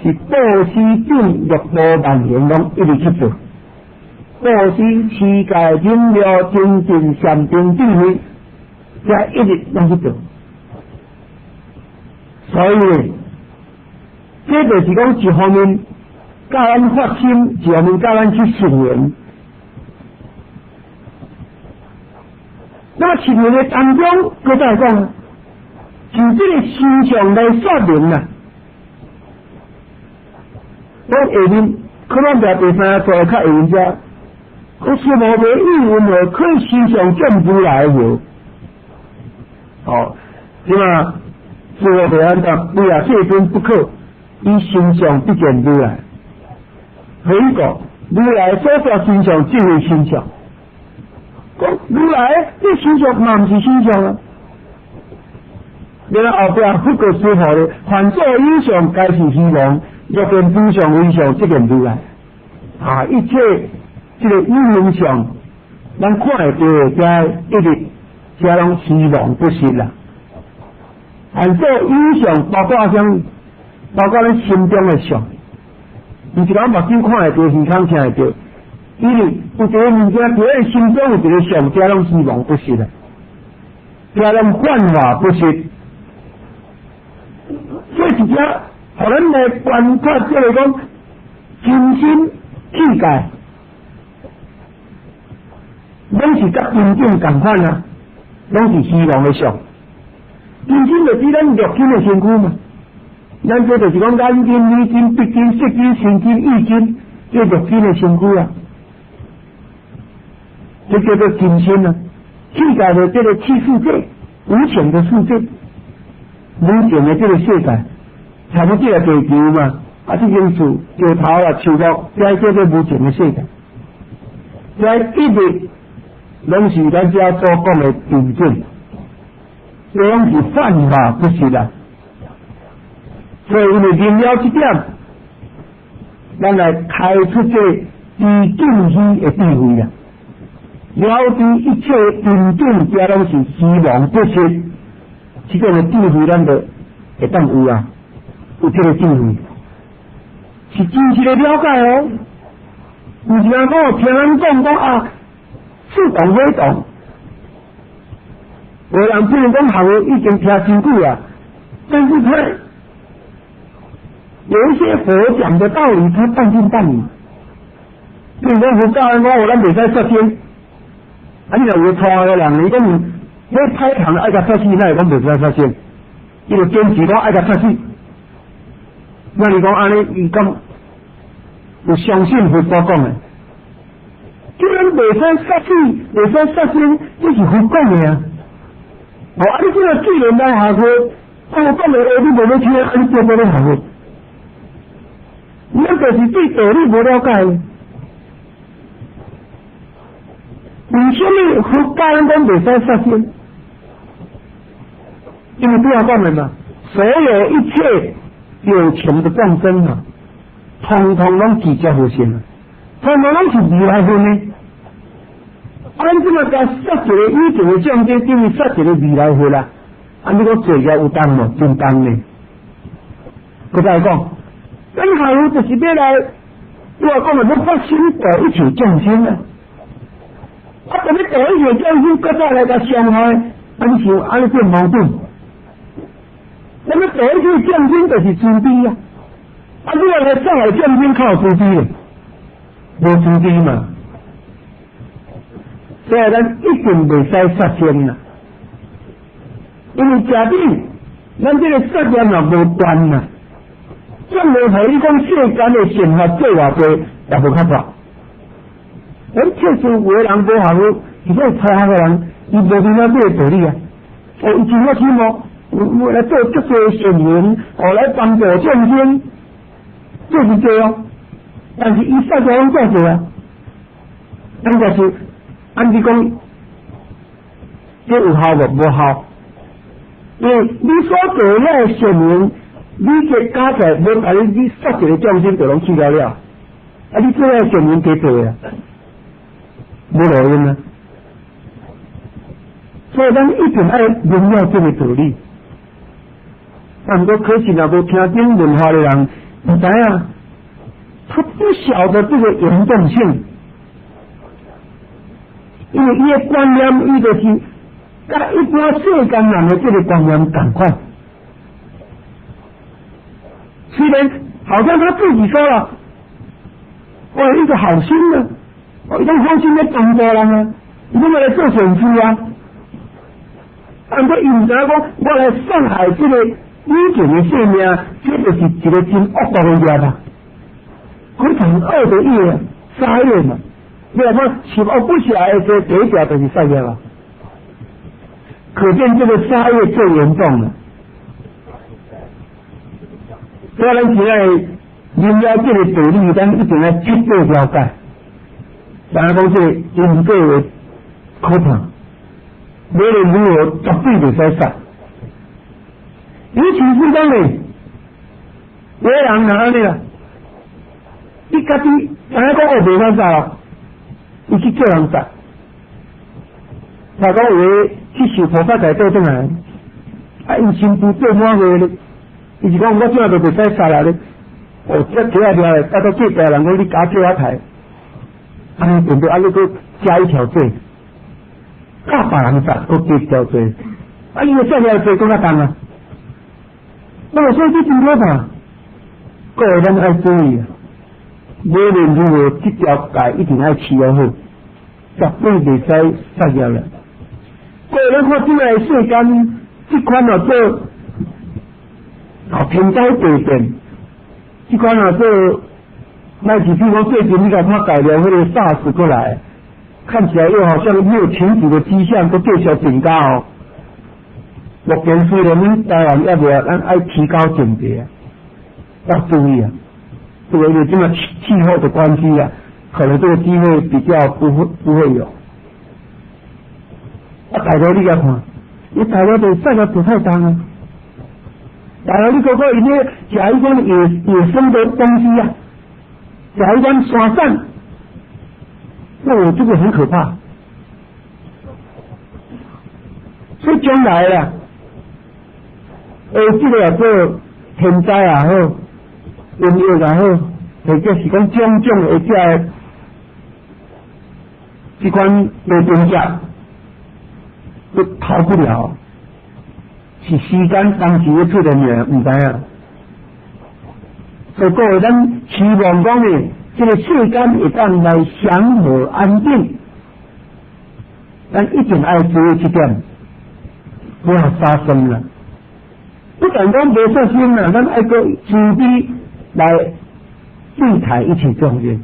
是报施顶6多万年拢一直去做。报施世界忍了精进禅定智慧，才一直拢去做。所以，这就是讲一方面教咱发心，一方面教咱去实验。那么实验的当中，佢再讲，就这个心象来说明啊。我下面可能在第3做较下面者，我是无为意闻何可以心象证如来无？即嘛自我回答道：你啊，这尊不可以心象不见如来。何以讲？如来所说心象就是心象。如来这心象嘛，不是心象啊！然后后边复个说法咧，凡作有相，皆是虚妄；若见诸相为相，即见如来。一切这个有形相，咱看会到，加一直加拢虚妄不实啦。凡作有相，包括啥？包括咱心中的相，毋是讲目睭看会到，耳孔听会到。因为有一个物件，在咱心中有一个相，加拢虚妄不实啦，加拢幻化不实。这是只，互咱来观察，即个讲真心气界，拢是甲真正共款啊，拢是虚妄的相。真心就是咱肉身的身躯嘛，咱这就是讲眼睛、耳睛、鼻睛、舌睛、身睛、意睛，这肉身的身躯啊。这叫做真心啊！气界的这个气世界，无情的世界，无情的这个世界，才不这个地球嘛，这因素石头啊、树木，这叫做无情的世界。这一直拢是咱遮所讲的平静，这拢是幻化不实啦。所以因为明了这点，咱来开出这低境虚的智慧啦。了知一切因境，皆拢是虚妄不实，这种的智慧，咱就会当有啊，有这个智慧，是真实的了解哦。唔是讲听人讲啊，似懂非懂。有人虽然讲学已经听真久啊，但是他有一些佛讲的道理，他半信半疑。比如讲佛教人讲，咱袂使杀生。你若有错的人，伊讲迄歹行爱甲杀死，那会讲袂使杀生，伊就坚持讲爱甲杀死。那你讲安尼，伊讲有相信佛所讲的，既然袂使杀死，袂使杀生，这是佛讲的啊。你这个既然来学佛，我讲的话你无要听，你做咩咧学佛？咱就是对道理无了解。为什么佛教人讲袂使杀生？因为不要讲了嘛，所有一切有情的众生啊，通通拢聚焦佛性啊，通通拢是如来佛呢。咱这么甲设一个以前的象征，等于设一个如来佛啦。你讲做业有重无？真重呢。佮再讲，咱下午就是要来，我讲的要发心度一切众生啊。咱要度一切众生，佮再来甲伤害，你想安尼变矛盾？咱要度一切众生就是慈悲啊。你若来伤害众生，靠慈悲嘞，无慈悲嘛。所以咱一定袂使杀生啦，因为假定咱这个杀业嘛无断啦，这无系你讲世间的善法做偌济也无较大。咱确实有的人无学好，而且才学的人，伊无明白这个道理啊。伊真好心哦，我来做足多善缘，来帮助众生，这是对哦。但是伊杀业拢做做啊，咱就是按你讲，这有效无？无效。因为你所做遐个善缘，你嘅加起来，无甲你杀一个众生就拢去了了。你做遐善缘几多啊？无路用啊。所以咱一定爱明了这个道理。但过可惜若无听经文化的人，唔知啊，他不晓得这个严重性。因为伊的观念，伊就是甲一般世间人的这个观念同款。虽然好像他自己说了，我有一个好心的，我一种好心的帮助人啊，伊要来做善事啊。但过伊唔知讲，我来伤害这个有情的生命，这就是一个真恶毒的业啦。非常恶的业，杀业嘛。你来看，十恶不赦的第一条就是杀业了，可见这个杀业最严重了。所以咱现在明了这个道理，咱一定要绝对了解。但是讲这个因果的可怕，无论如何绝对袂使杀。尤其是讲呢，有的人哪安尼啦，你家己安尼讲我袂使杀咯。伊去叫人杀，他讲有去受菩萨戒倒转来，因身躯做满个咧，伊是讲我怎都袂使杀啦咧，这几下了，到最大人讲你加叫我抬，准备你搁加一条罪，教别人杀，搁加一条罪，你个这条罪更加重啊！那所以这真可怕，各位咱爱注意啊！无论如何，这条戒一定要持好好，绝对袂使杀业了。过咱看即个世间，这款做天灾地变，这款做，那是比如讲最近你看他改了那个 SARS 过来，看起来又好像没有停止的迹象，都继续增加哦。目前虽然咱台湾要不要，咱爱提高警觉，要注意啊。这个因为这个气候的关系啊，可能这个机会比较不会有。大家你来看，你大家对这个不太当啊。大家你看看伊咧食一种野生的东西啊，食一种沙sản，这个很可怕。所以将来啊，这个也做天灾也好，瘟疫也好，或者是讲种种的这款雷动下，都逃不了，是时间当时出的名，唔知啊。所以各位，咱期望讲呢，这个世间会当来祥和安定，咱一定要注意这点，不要杀生了。不但讲别杀生了，咱爱个慈悲来对待一切众生，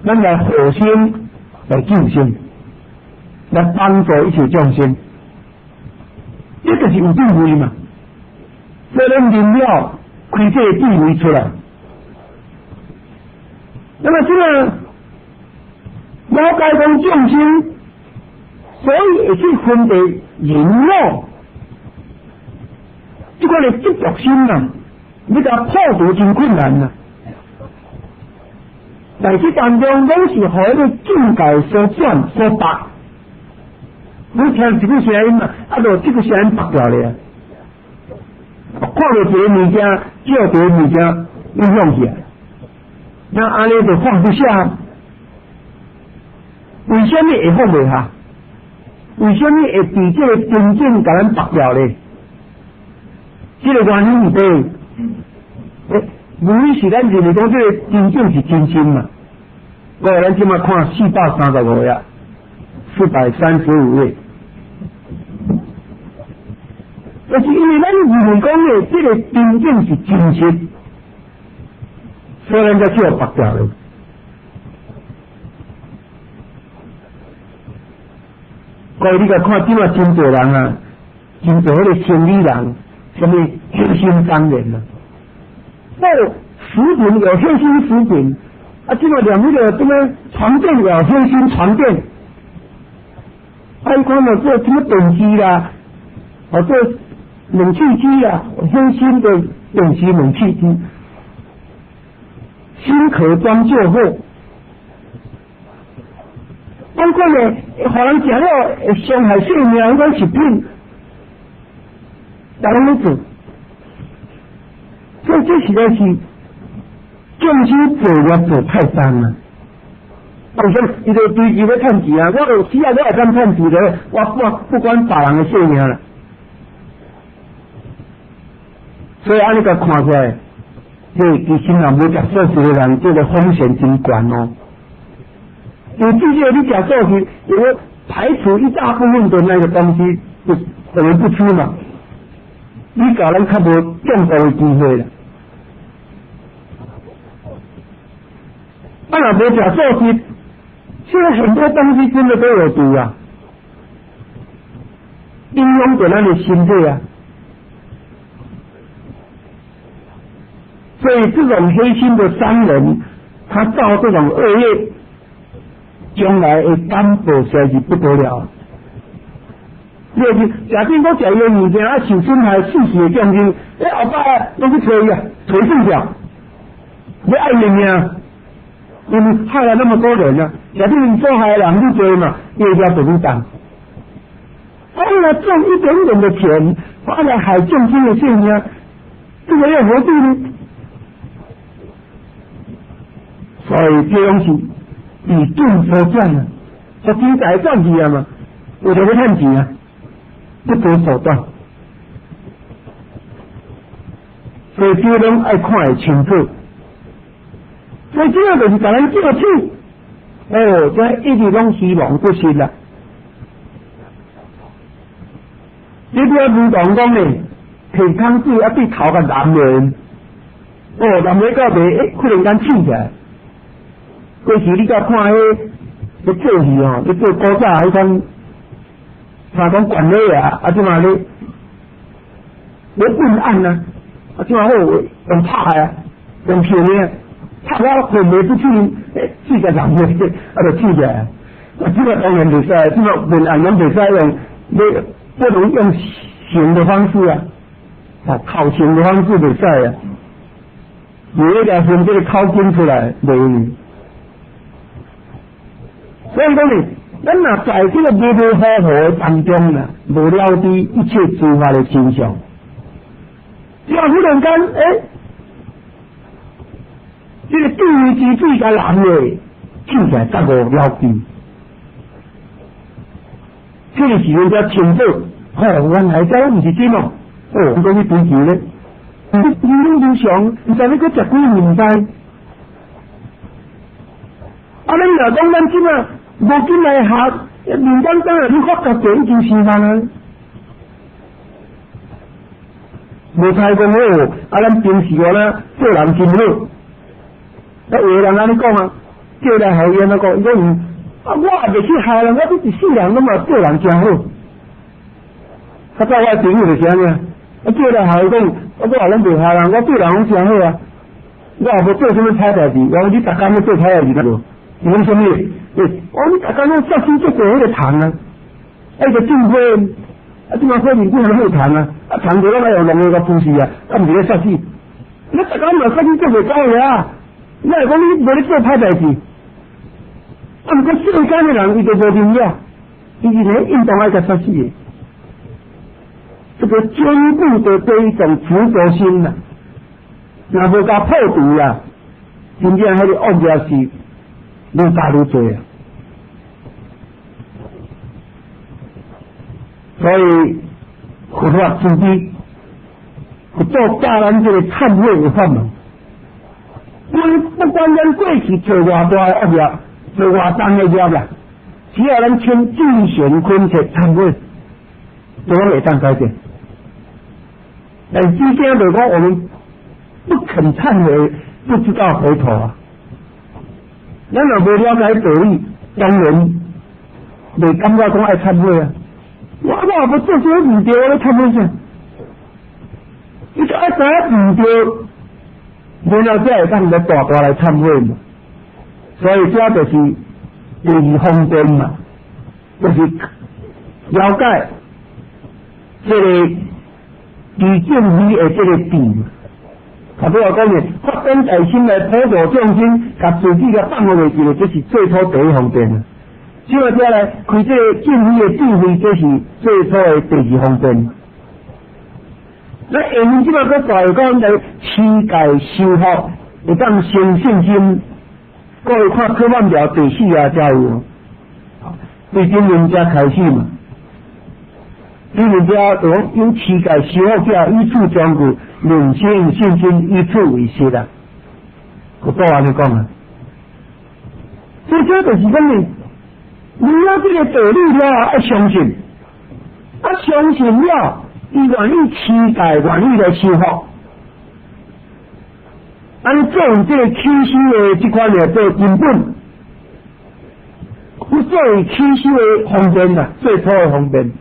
咱来和心来救生，来帮助一切众生，这就是有智慧嘛。所以咱明了开这个智慧出来，那么这个了解讲众生，所以会去分别人我，过的执着心啊，你甲破除真困难啊。但是当中拢是互迄个境界所转所拔。你听一句声音嘛，就这个声音拔掉咧。看到一个物件，叫一个物件，你放起来，那安尼就放不下。为什么会放不下？为什么会比这个真正甲咱拔掉咧？这个原因是对，原因是咱认为讲这个真正是真心嘛。咱今麦看435页，435页，就是因为咱认为讲的这个真正是真心，所以咱才叫拔掉咧。各位，你甲看今麦真多人啊，真多迄个生理人，什么黑心商人啊，食品有黑心食品。这个两那个什么床垫有黑心床垫，看了做什么等机啦，做冷气机啦，黑心的等级冷气机，新壳装旧货，包括呢，互人食了伤害性命迄种食品，大家都做，所以这实在是。众生做业做太深了，为什么？伊就追求要趁钱啊！我有需要我也敢趁钱的，我不管别人的性命啦。所以安尼个看出来，这其实若无食素食的人，这个风险真悬哦。因为至少你食素食，因为排除一大部分的那个东西，就可能不吃嘛，你搞人较无中毒的机会了。若无食素食，现在很多东西真的都有毒啊，影响到咱的身体啊。所以这种黑心的商人，他造这种恶业，将来的担保实在是不得了。就是假定我食伊的物件啊，受损害40个奖金，后摆拢去找伊啊，找剩下，你爱命命。因为害了那么多人啊，假定你做害人愈多嘛，越加就愈重。为了挣一点点的钱，为了害众生的性命，这个要何必呢？所以这种是以众所转啊，这经济赚去啊嘛，为了要赚钱啊，不择手段。所以这种爱看会清楚。所以这个就是把人叫去，这一直拢希望不实啦。你不要如同讲呢，摕汤水对头个男人，男人到底忽然间起起来。过时你甲看迄咧做戏哦，咧做古早迄种，像讲管理啊，即嘛咧问案啊，即嘛好用拍啊，用片啊。他要混没不去，这个人就去起来。这个当然袂使，这个文案人袂使用，不能用刑的方式啊，考刑的方式袂使啊。你那个从这个考经出来袂用。所以讲呢，咱若在这个迷迷糊糊的当中呢，无了知一切诸法的真相，只要忽然间这个地狱之水甲男的听起来才无了解，这个时候才清楚，原来这毋是真哦，你讲去追求咧，你拢正常，唔知你个食几年代，咱若讲咱即啊无紧来学，面单单啊，你发觉就已经是人啊，无太讲咱平时呢做人真好。有的人安尼讲啊，叫来后院那讲，伊讲我也袂去害人，我这一世人拢嘛做人真好。较早我朋友就是安尼啊，叫来后讲，我也拢袂害人，我做人拢真好啊。我也无做什么歹代志，我讲你逐工要做歹代志得无？你讲什么？我你逐工拢杀生做过迄个糖啊，个进货，即马可能几项会谈啊，谈着咱来用农业个方式啊，毋是咧杀死。你大家嘛杀死做袂到个啊，你来讲你无咧做歹代志，毋过世间的人伊就无明了，伊是咧运动爱甲杀死的。这个坚固的这一种执着心呐，若无甲破除啊，真正迄个恶业是愈大愈多啊。所以佛法之地，佛做教咱这个忏悔的法门。因为不管咱过去做偌大的恶业，做偌重的业啦，只要咱请敬贤坤切忏悔，都会当改变。但今天如果我们不肯忏悔，不知道回头啊。咱若无了解道理，当然袂感觉讲爱忏悔啊。我也不做这唔对，我咧忏悔啥？你就爱知影唔对，然后才会当来大大来忏悔嘛。所以这就是第二方便嘛，就是了解这个离正理的这个定。啊，比如讲呢，发展大心来普度众生，甲自己个放下来去，这是最初第一方便啊。接下来开这个正理的智慧，这是最初的第二方便。那下面即个个大讲来持戒修福，会当生信心。各位看课本条第4啊，才有。对经文家开始嘛，经文家就讲用持戒修福者，以此将故，领先信心，以此为实啊。我都安尼讲啊。所以这就是讲呢。你要这个道理了，要相信，相信了，伊愿意持戒，愿意来修福。按做这个起修的这款呢，做根本，不作为起修的方便啊，最初的方便。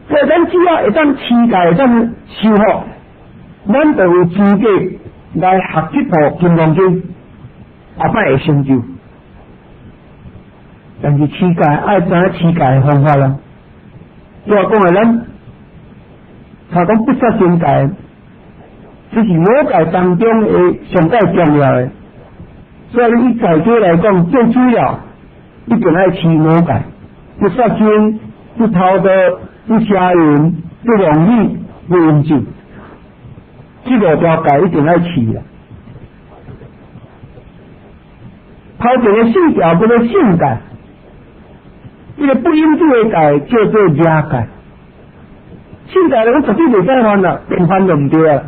所以咱只要会当持戒，会当修福，咱就有资格来学这部《金刚经》，后摆会成就。但是持戒爱知影持戒的方法啦。我讲的咱，他讲不杀生戒，这是五戒当中的上界重要的。所以以戒戒来讲，最主要一定爱持五戒，不杀生、不偷盗、不邪淫、不妄语、不饮酒，这5条戒一定爱持啦。头一个4条叫做性戒。这个不应做的戒叫做邪戒，性戒来讲绝对袂使犯啦，连犯都唔对啊！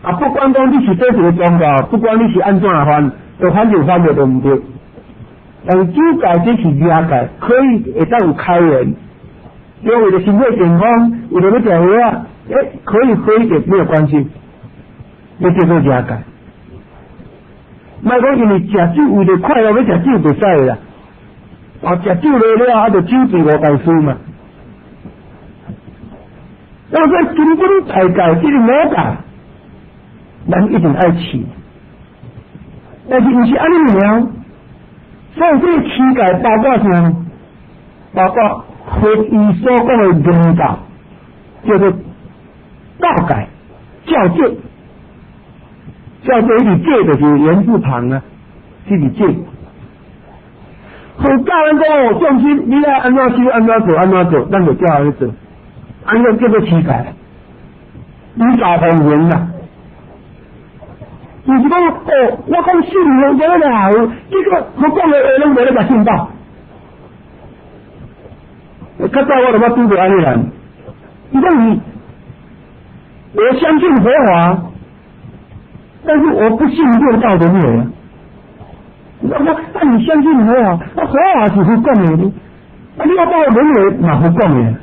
啊，不管讲你是做什么宗教，不管你是安怎犯，就犯就犯就唔对。但是酒戒这是邪戒，可以会当有开源，因为为了身体健康，为了要吃药啊，可以喝一点没有关系，那叫做邪戒。莫讲因为食酒为了快乐要食酒袂使啦。食酒来了，就酒醉5大师嘛。那么说根本大戒这个5戒，咱一定爱持。但是不是安尼样？所以这个持戒包括啥？包括佛伊所讲的人道，叫做道戒、教戒。教戒一戒就是言字旁啊，这是戒。所以教人讲哦，众生你爱安怎修，安怎做，安怎做，咱就叫人做，安怎叫做持戒，以道方圆啦。就是讲哦，我讲信佛这个好，这个我讲的话拢袂咧甲信到。较早我就捌拄着安尼人，伊讲我相信佛法，但是我不信六道轮回啊。那你相信佛法？那佛法是佛讲的呢？你要到轮回嘛佛讲的？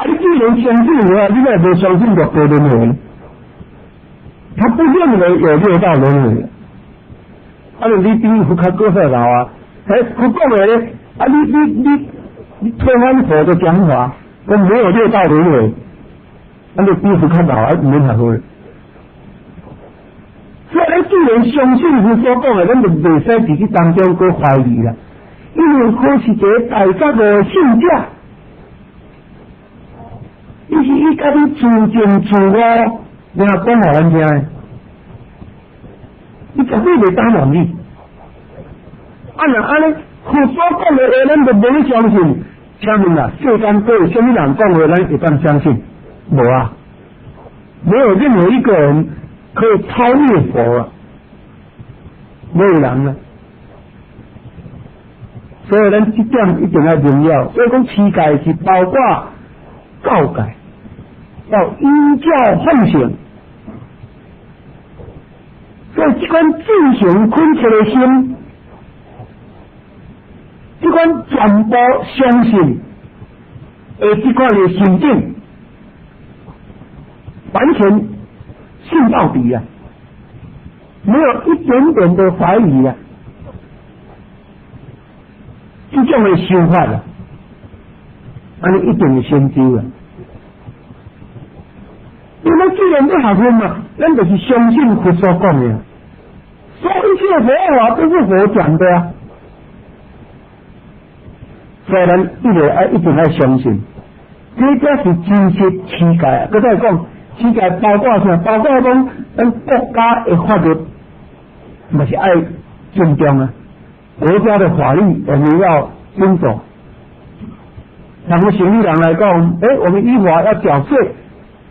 你既然相信佛，你也不相信六道轮回？他不认为有六道轮回。你比佛较过分了啊！佛讲的呢？你推翻佛的讲法，我没有六道轮回，你比佛较老，唔免学佛。所以咱既然相信佛所讲的，咱就袂使自己当中去怀疑啦。因为好是一个大觉的圣者，伊是伊家己自证自我，然后讲互咱听的，伊绝对袂打乱你。若安尼，佛所讲的话，咱就无咧相信。请问啦，世间都有什么人讲话，咱会当相信？无啊，没有任何一个人可以超越佛啊，没有人啊。所以咱这点一定要明了。所以讲持戒是包括教戒，要依教奉行。所以这款自行恳切的心，这款全部相信的这款的心境，完全信到底啊，没有一点点的怀疑啊。这种的修法啊，安尼一定会先修啊。因为既然要学佛嘛，咱就是相信佛所讲的，所以一切佛法都是佛讲的啊。所以咱一定要相信，这才是真实持戒啊。搁再讲，持戒包括啥？包括讲咱国家的法律，嘛是爱尊重啊。国家的法律我们要遵守。像我生意人来讲，我们依法要缴税，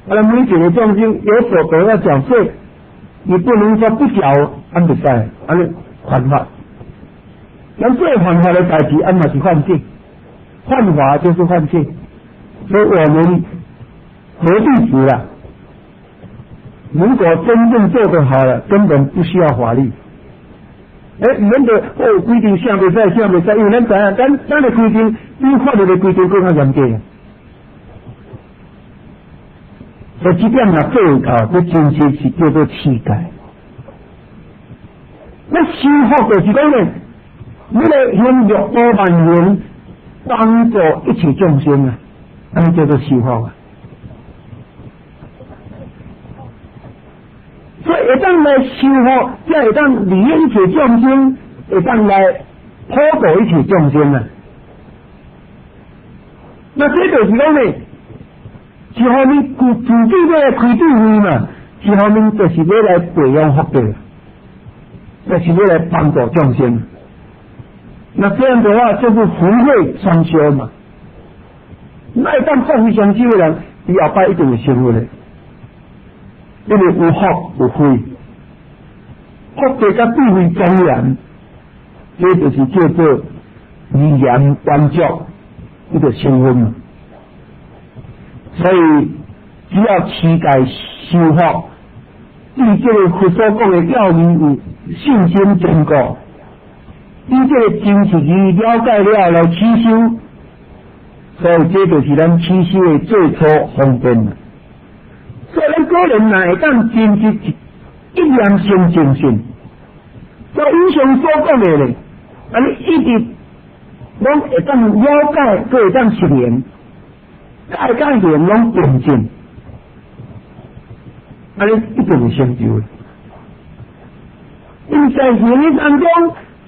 每几个众生有所得要缴税，你不能说不缴，安不在，安犯法。咱最犯法的代志，安嘛是犯戒，犯法就是犯戒。所以我们佛弟子啊，如果真正做得好了，根本不需要法律。咱就规定啥袂使，啥袂使，因为咱知影，咱的规定比法律的规定更加严格。所以这点若做到，这真实是叫做持戒。那修福就是讲呢，你来用600万元帮助一切众生啊，那叫做修福啊。所以会当来修福，才会当利益一切众生，会当来普度一切众生啊。那这就是讲呢，一方面自己要开智慧嘛，一方面就是要来培养福德，就是要来帮助众生。那这样的话，就是福慧双修嘛。那一旦福慧双修的人，伊后摆一定会成佛的。因为有福有慧，福德甲智慧庄严，这就是叫做语言观照一个成分嘛。所以只要持戒修福，对这个佛所讲的要义有信心坚固，对这个真实义了解了来持修，所以这就是咱持修的最初方便了。所以咱个人若会当真实一念生正信，所以以上所讲的咧，你一直拢会当了解，都会当实验，解验拢验证，你一定会成就的。因在现实当中，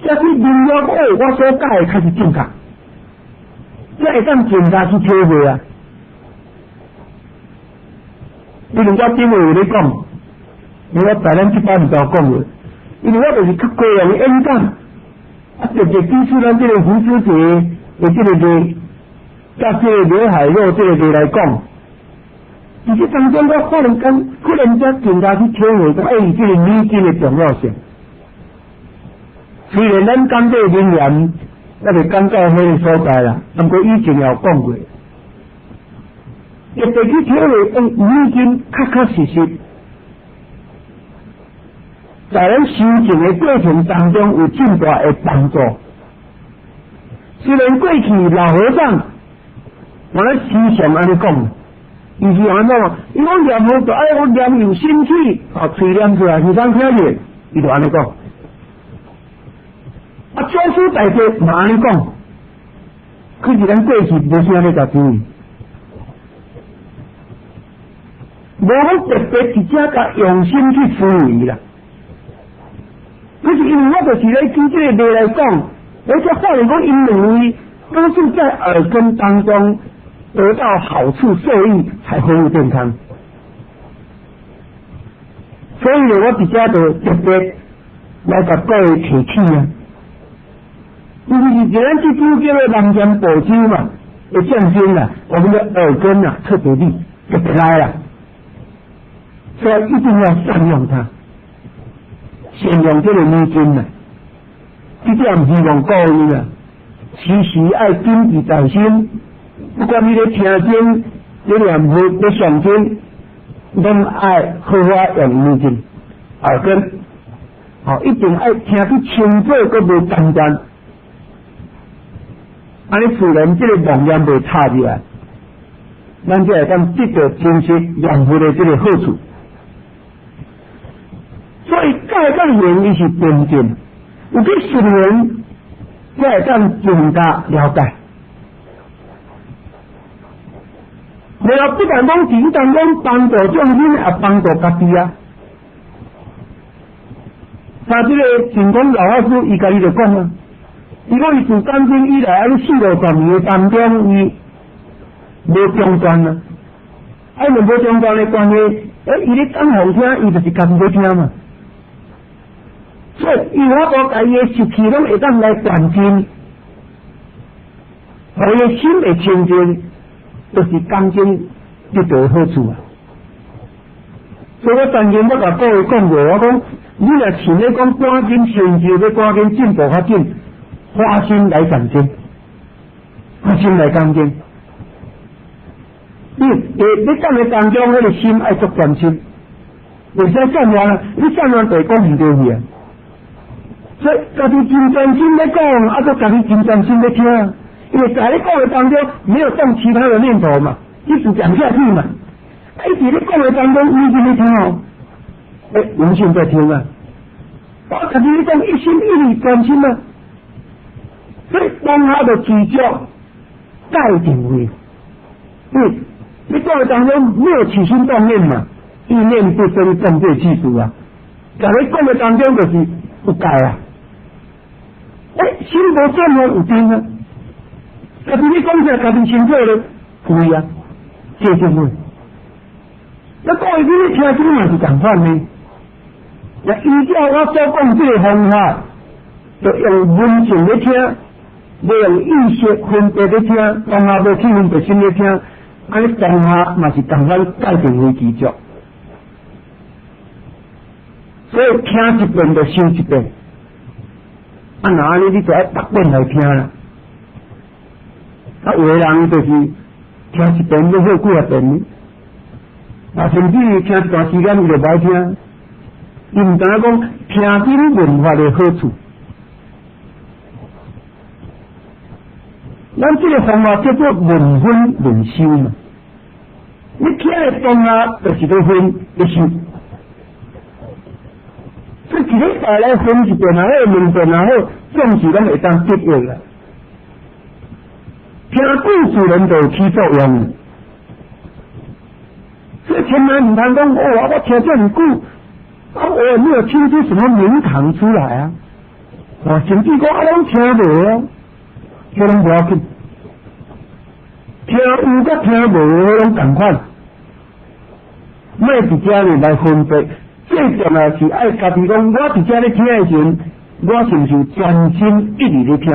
才去明了我所解的才是正确，才会当真正去体会啊。比如我顶下有咧讲，因为我在咱这班唔道讲的，因为我就是较个人的演讲，直接提出咱这个胡思节的这个的，甲这个刘海肉这个的来讲，而且当中我可能才更加去体会到这个语境的重要性。虽然咱讲这个人员，咱就讲到迄个所在啦，不过以前也有讲过。特别去体会，语境确实，在咱修行的过程当中有巨大的帮助。虽然过去老和尚，我咧思想安尼讲，伊是安怎？伊讲念佛就爱我念有心气，嘴念出来，耳朵听见，伊就安尼讲。祖师大德嘛安尼讲，可是咱过去无啥咧甲注意。无我特别直接甲用心去思维啦，可是因为我就是咧举这个例来讲，而且话里讲，因两位都是在耳根当中得到好处受益，才恢复健康。所以呢，我比较的特别来甲各位提起啊，就是咱这种叫做人间宝珠嘛，的象征啊，我们的耳根啊特别利，特别来了，所以一定要善用它，善用这个秘经啊。这点希望各位啊，时时爱谨记在心，不管你咧听经、咧念佛、咧上经，拢爱好好用秘经，耳根，一定爱听得清楚，佮无简单。安尼自然这个妄念袂插入来，咱才会当得到真实养佛的这个好处。所以教导人伊是边境。有啲学人才会当更加了解，然后不但讲只当讲帮助众生，也帮助家己啊。像这个净空老法师，伊家己就讲啊，伊讲伊自感情以来，安尼40-50年的当中，伊无中断啊，因为无中断的关系，伊咧讲好听，伊就是家己在听嘛。所以，伊法无家己的习气拢会当来关心，互伊的心会清净，就是感情得到好处啊。所以我曾经甲各位讲过，我讲你若想咧讲赶紧成就，要赶紧进步较紧，花心来感情，花心来感情。你干的当中，迄个心爱足关心，袂使善良啊！你善良就讲唔对去啊。所以家己真专心在讲，佮家己真专心在听，因为在你讲的当中没有动其他的念头嘛，一直讲下去嘛。一直在讲的当中，你就在听哦，无心在听啊。我家己咧讲一心一意专心啊，所以当下的咀嚼带定位，你讲的当中没有起心动念嘛，意念不生，正对记住啊。在你讲的当中就是不改啊。心无转换有定啊！家己你讲啥，家己清楚咧，对啊，这种话。那各位你听经嘛是同款呢。那依照我所讲这个方法，就用温情咧听，要用意识分别咧听，当下要去分别心咧听，安尼当下嘛是同款改变为记住。所以听一遍就修一遍。那安尼你就要逐遍来听啦。有的人就是听一遍要好几啊遍呢，甚至听一段时间伊就不爱听，伊唔知影讲听经闻法的好处。咱这个方法叫做闻分闻修嘛。你听的当下就是在分在修。这一个带来分一遍啊，迄个两遍啊，好，总是拢会当得益啦。听故事人就有起作用，所以千万唔通讲我听这么久，我也没有听出什么名堂出来啊。甚至讲拢听无啊，这拢不要紧，听有甲听无迄拢同款，莫伫遮里来分别。最重要是爱家己讲，我伫遮咧听的时阵，我是毋是专心一直咧听，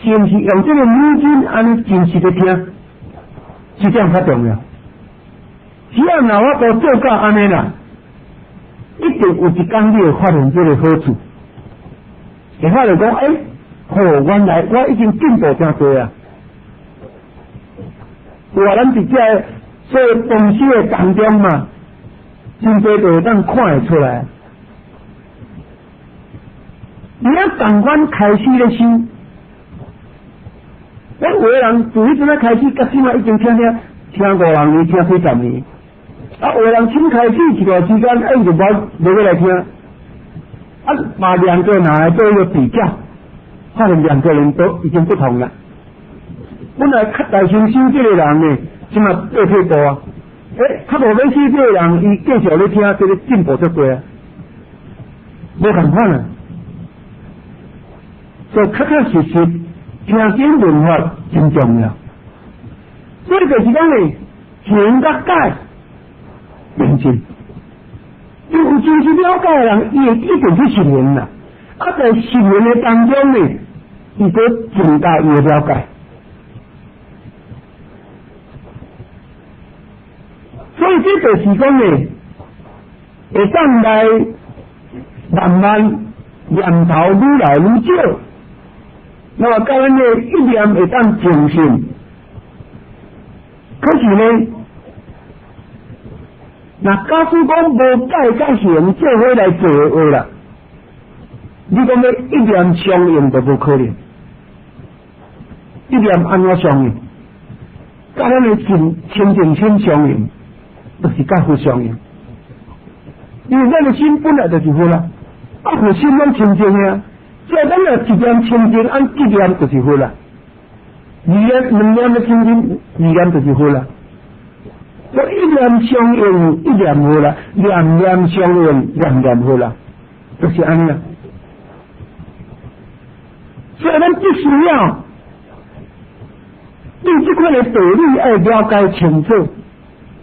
是毋是用这个语境安尼真实咧听，是这样较重要。只要若我都做到安尼啦，一定有一天你会发现这个好处，会发现讲，原来我已经进步真多啊！我咱伫遮所有东西的当中嘛。真多就会当看会出来，你要同款开始咧修，有的人自迄阵仔开始，到现在已经听5年，听几10年，有的人先开始一段时间，就无来听，把两个拿来做一个比较，发现两个人都已经不同了。本来较大心修这个人呢，现在倒退步啊。较无要死这个人，伊继续咧听，这个进步足多啊，无同款啊。所以确确实实听经闻法真重要。所以就是讲呢，听甲解并进，因为真实了解的人，伊会一定去实行啦。啊，在实行的当中呢，伊个增加伊的了解。所以这就是讲呢，会当来慢慢念头愈来愈少，那么到咱的一念会当静心。可是呢，那假使讲无解甲行做伙来做话啦，你讲要一念相应就无可能，一念安怎相应？甲咱的清净心相应，就是甲佛相应。因为咱的心本来就是佛啦，啊佛心拢清净呀，所以咱若一念清净，按一念就是佛啦。二念两念的清净，二念就是佛啦。所以一念相应，一念佛啦；两念相应，两念佛啦，就是安尼啦。所以咱必须要对这块的道理要了解清楚，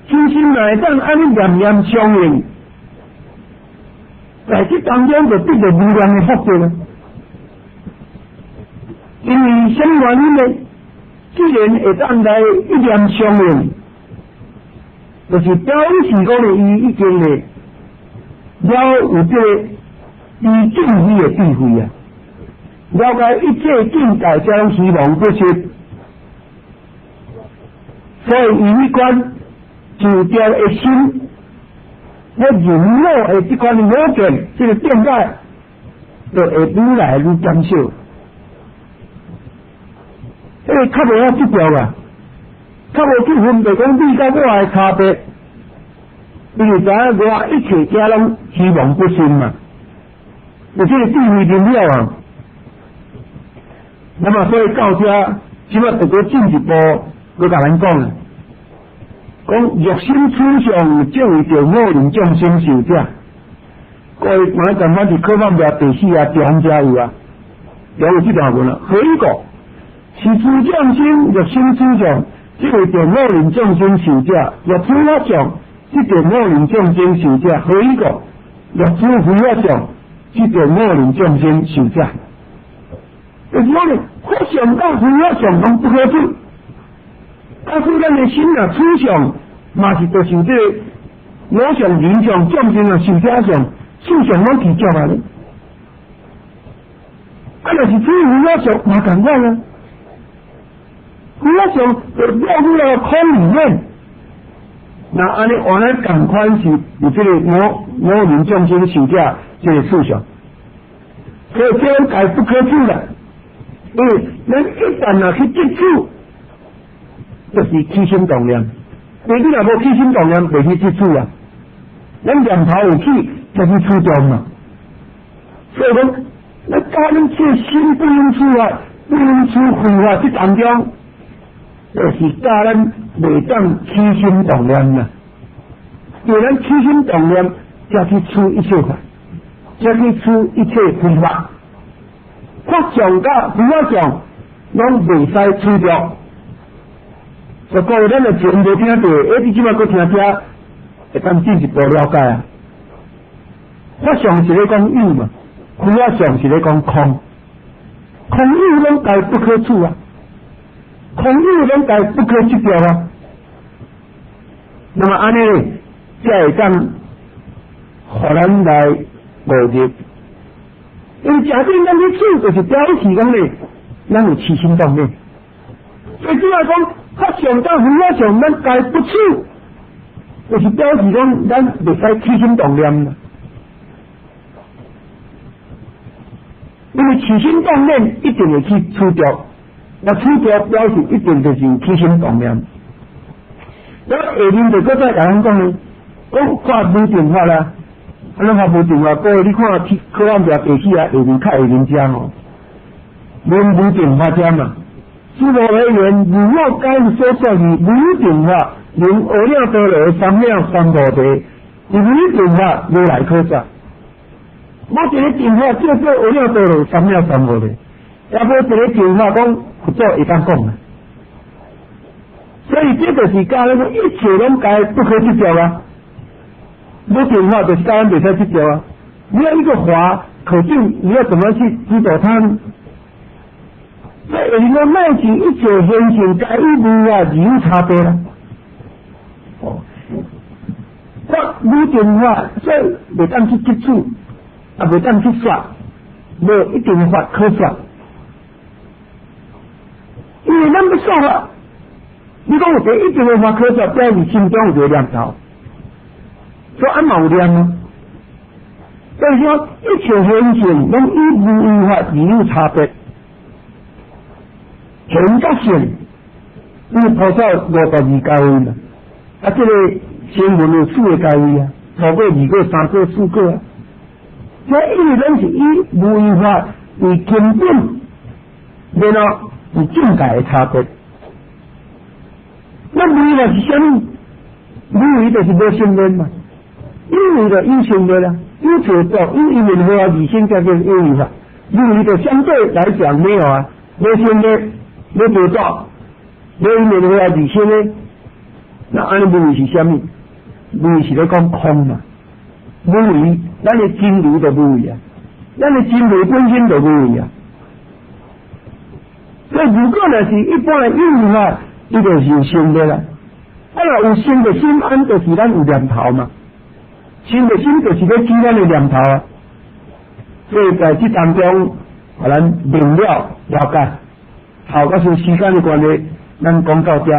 真心来当安尼念念相应，在这当中就得到无量的福报了。因为什么原因呢？既然会当来一念相应，就是表示讲呢，伊已经呢了有这个依正义的智慧啊，了解一切境界将希望不失，所以伊迄款就调的心，要引诱的这款我见这个变化，就会愈来愈减少。较无遐执着啊，较无去分别讲你甲我的差别，因为知影我一切皆拢希望不สิ้嘛，有这个智慧明了啊。那么所以到这，即摆就搁进一步，搁甲咱讲，讲若心处上，就为着我人众生受者。各位我咱咱是科放表第四啊，中加有啊，有这段文啊，何以个？是诸众生若心处上，即为着我人众生受者；若诸法上，即着我人众生受者。何以个？若诸非法上，即着我人众生受者。就是讲呢，法上甲非法上拢不可取。假使咱的心啊，处上嘛是着受这个我上、人上、众生啊、受者上、事上拢去叫啊。啊，若是处非法上嘛同样啊。非法上就落入了空里面，那安尼原来同款是有这个我人众生受者这个事上，所以这样改不可取了。因为咱一旦啊去接触，就是起心动念。因为你若无起心动念，袂去接触啊。咱念头有起，就是触动嘛。所以讲，咱教咱这心不应处啊，不应处非法这当中。就是教咱袂当起心动念啦，叫咱起心动念，才去处一切法，才去处一切非法。法上甲非法上，拢袂使处着。所以各位咱就全无听到，你即摆搁听遮，会当进一步了解啊。法上是咧讲有嘛，非法上是咧讲空，空有拢该不可处啊。空有拢该不可执着啊，那么安尼才会当互咱来悟入。因为假定咱去处，就是表示讲咧，咱有起心动念。所以即来讲，法上甲非法上，咱该不处，就是表示讲咱袂使起心动念啦。因为起心动念一定会去处掉。那处着表示一定就是起心动念。那下面就搁再甲咱讲呢，讲法无定法啦，啊，咱法无定法，各位你看科案表第四啊，下面较下面讲哦，论无定法讲嘛，诸佛而言，如我该所说的无定法，令阿耨多罗三藐三菩提，无定法如来可查。我这个定法叫做阿耨多罗三藐三菩提。也无一个情话讲佛祖会当讲啊。所以这就是教那个一切拢该不可计较啊。没情话就是教人袂使计较啊。你要一个法可定，你要怎么去指导他呢？所以你说乃至一切现象该与无啊，是有差别啦。哦，法无定法，所以袂当去接触，也袂当去说，无一定法可说。因为咱要说法，你讲有一个一定的法可说，表示心中有一个念头，所以俺嘛有念啊。所以说一切现象拢与无法是有差别。全觉性，因为菩萨52家位嘛，啊，这个声闻有4个家位啊，头个、2个、3个、4个啊，所以因为咱是以无法为根本，然后是境界的差别。那无法是啥物？无为就是无性论嘛，有为就有性论啦，有做到有因缘法二性才叫有为法，无为就相对来讲没有啊，无性论。没做到，没因缘法二性呢？那安尼无为是啥物？无为是咧讲空嘛，无为，咱的真如就无为啊，咱的真如本身就无为啊。所以如果若是一般的有为法，伊就是有心的啦。啊，若有心的心安，就是咱有念头嘛。心的心就是咧指咱的念头啊。所以在这当中，互咱明了了解。好，嗰是时间的关系，咱讲到这。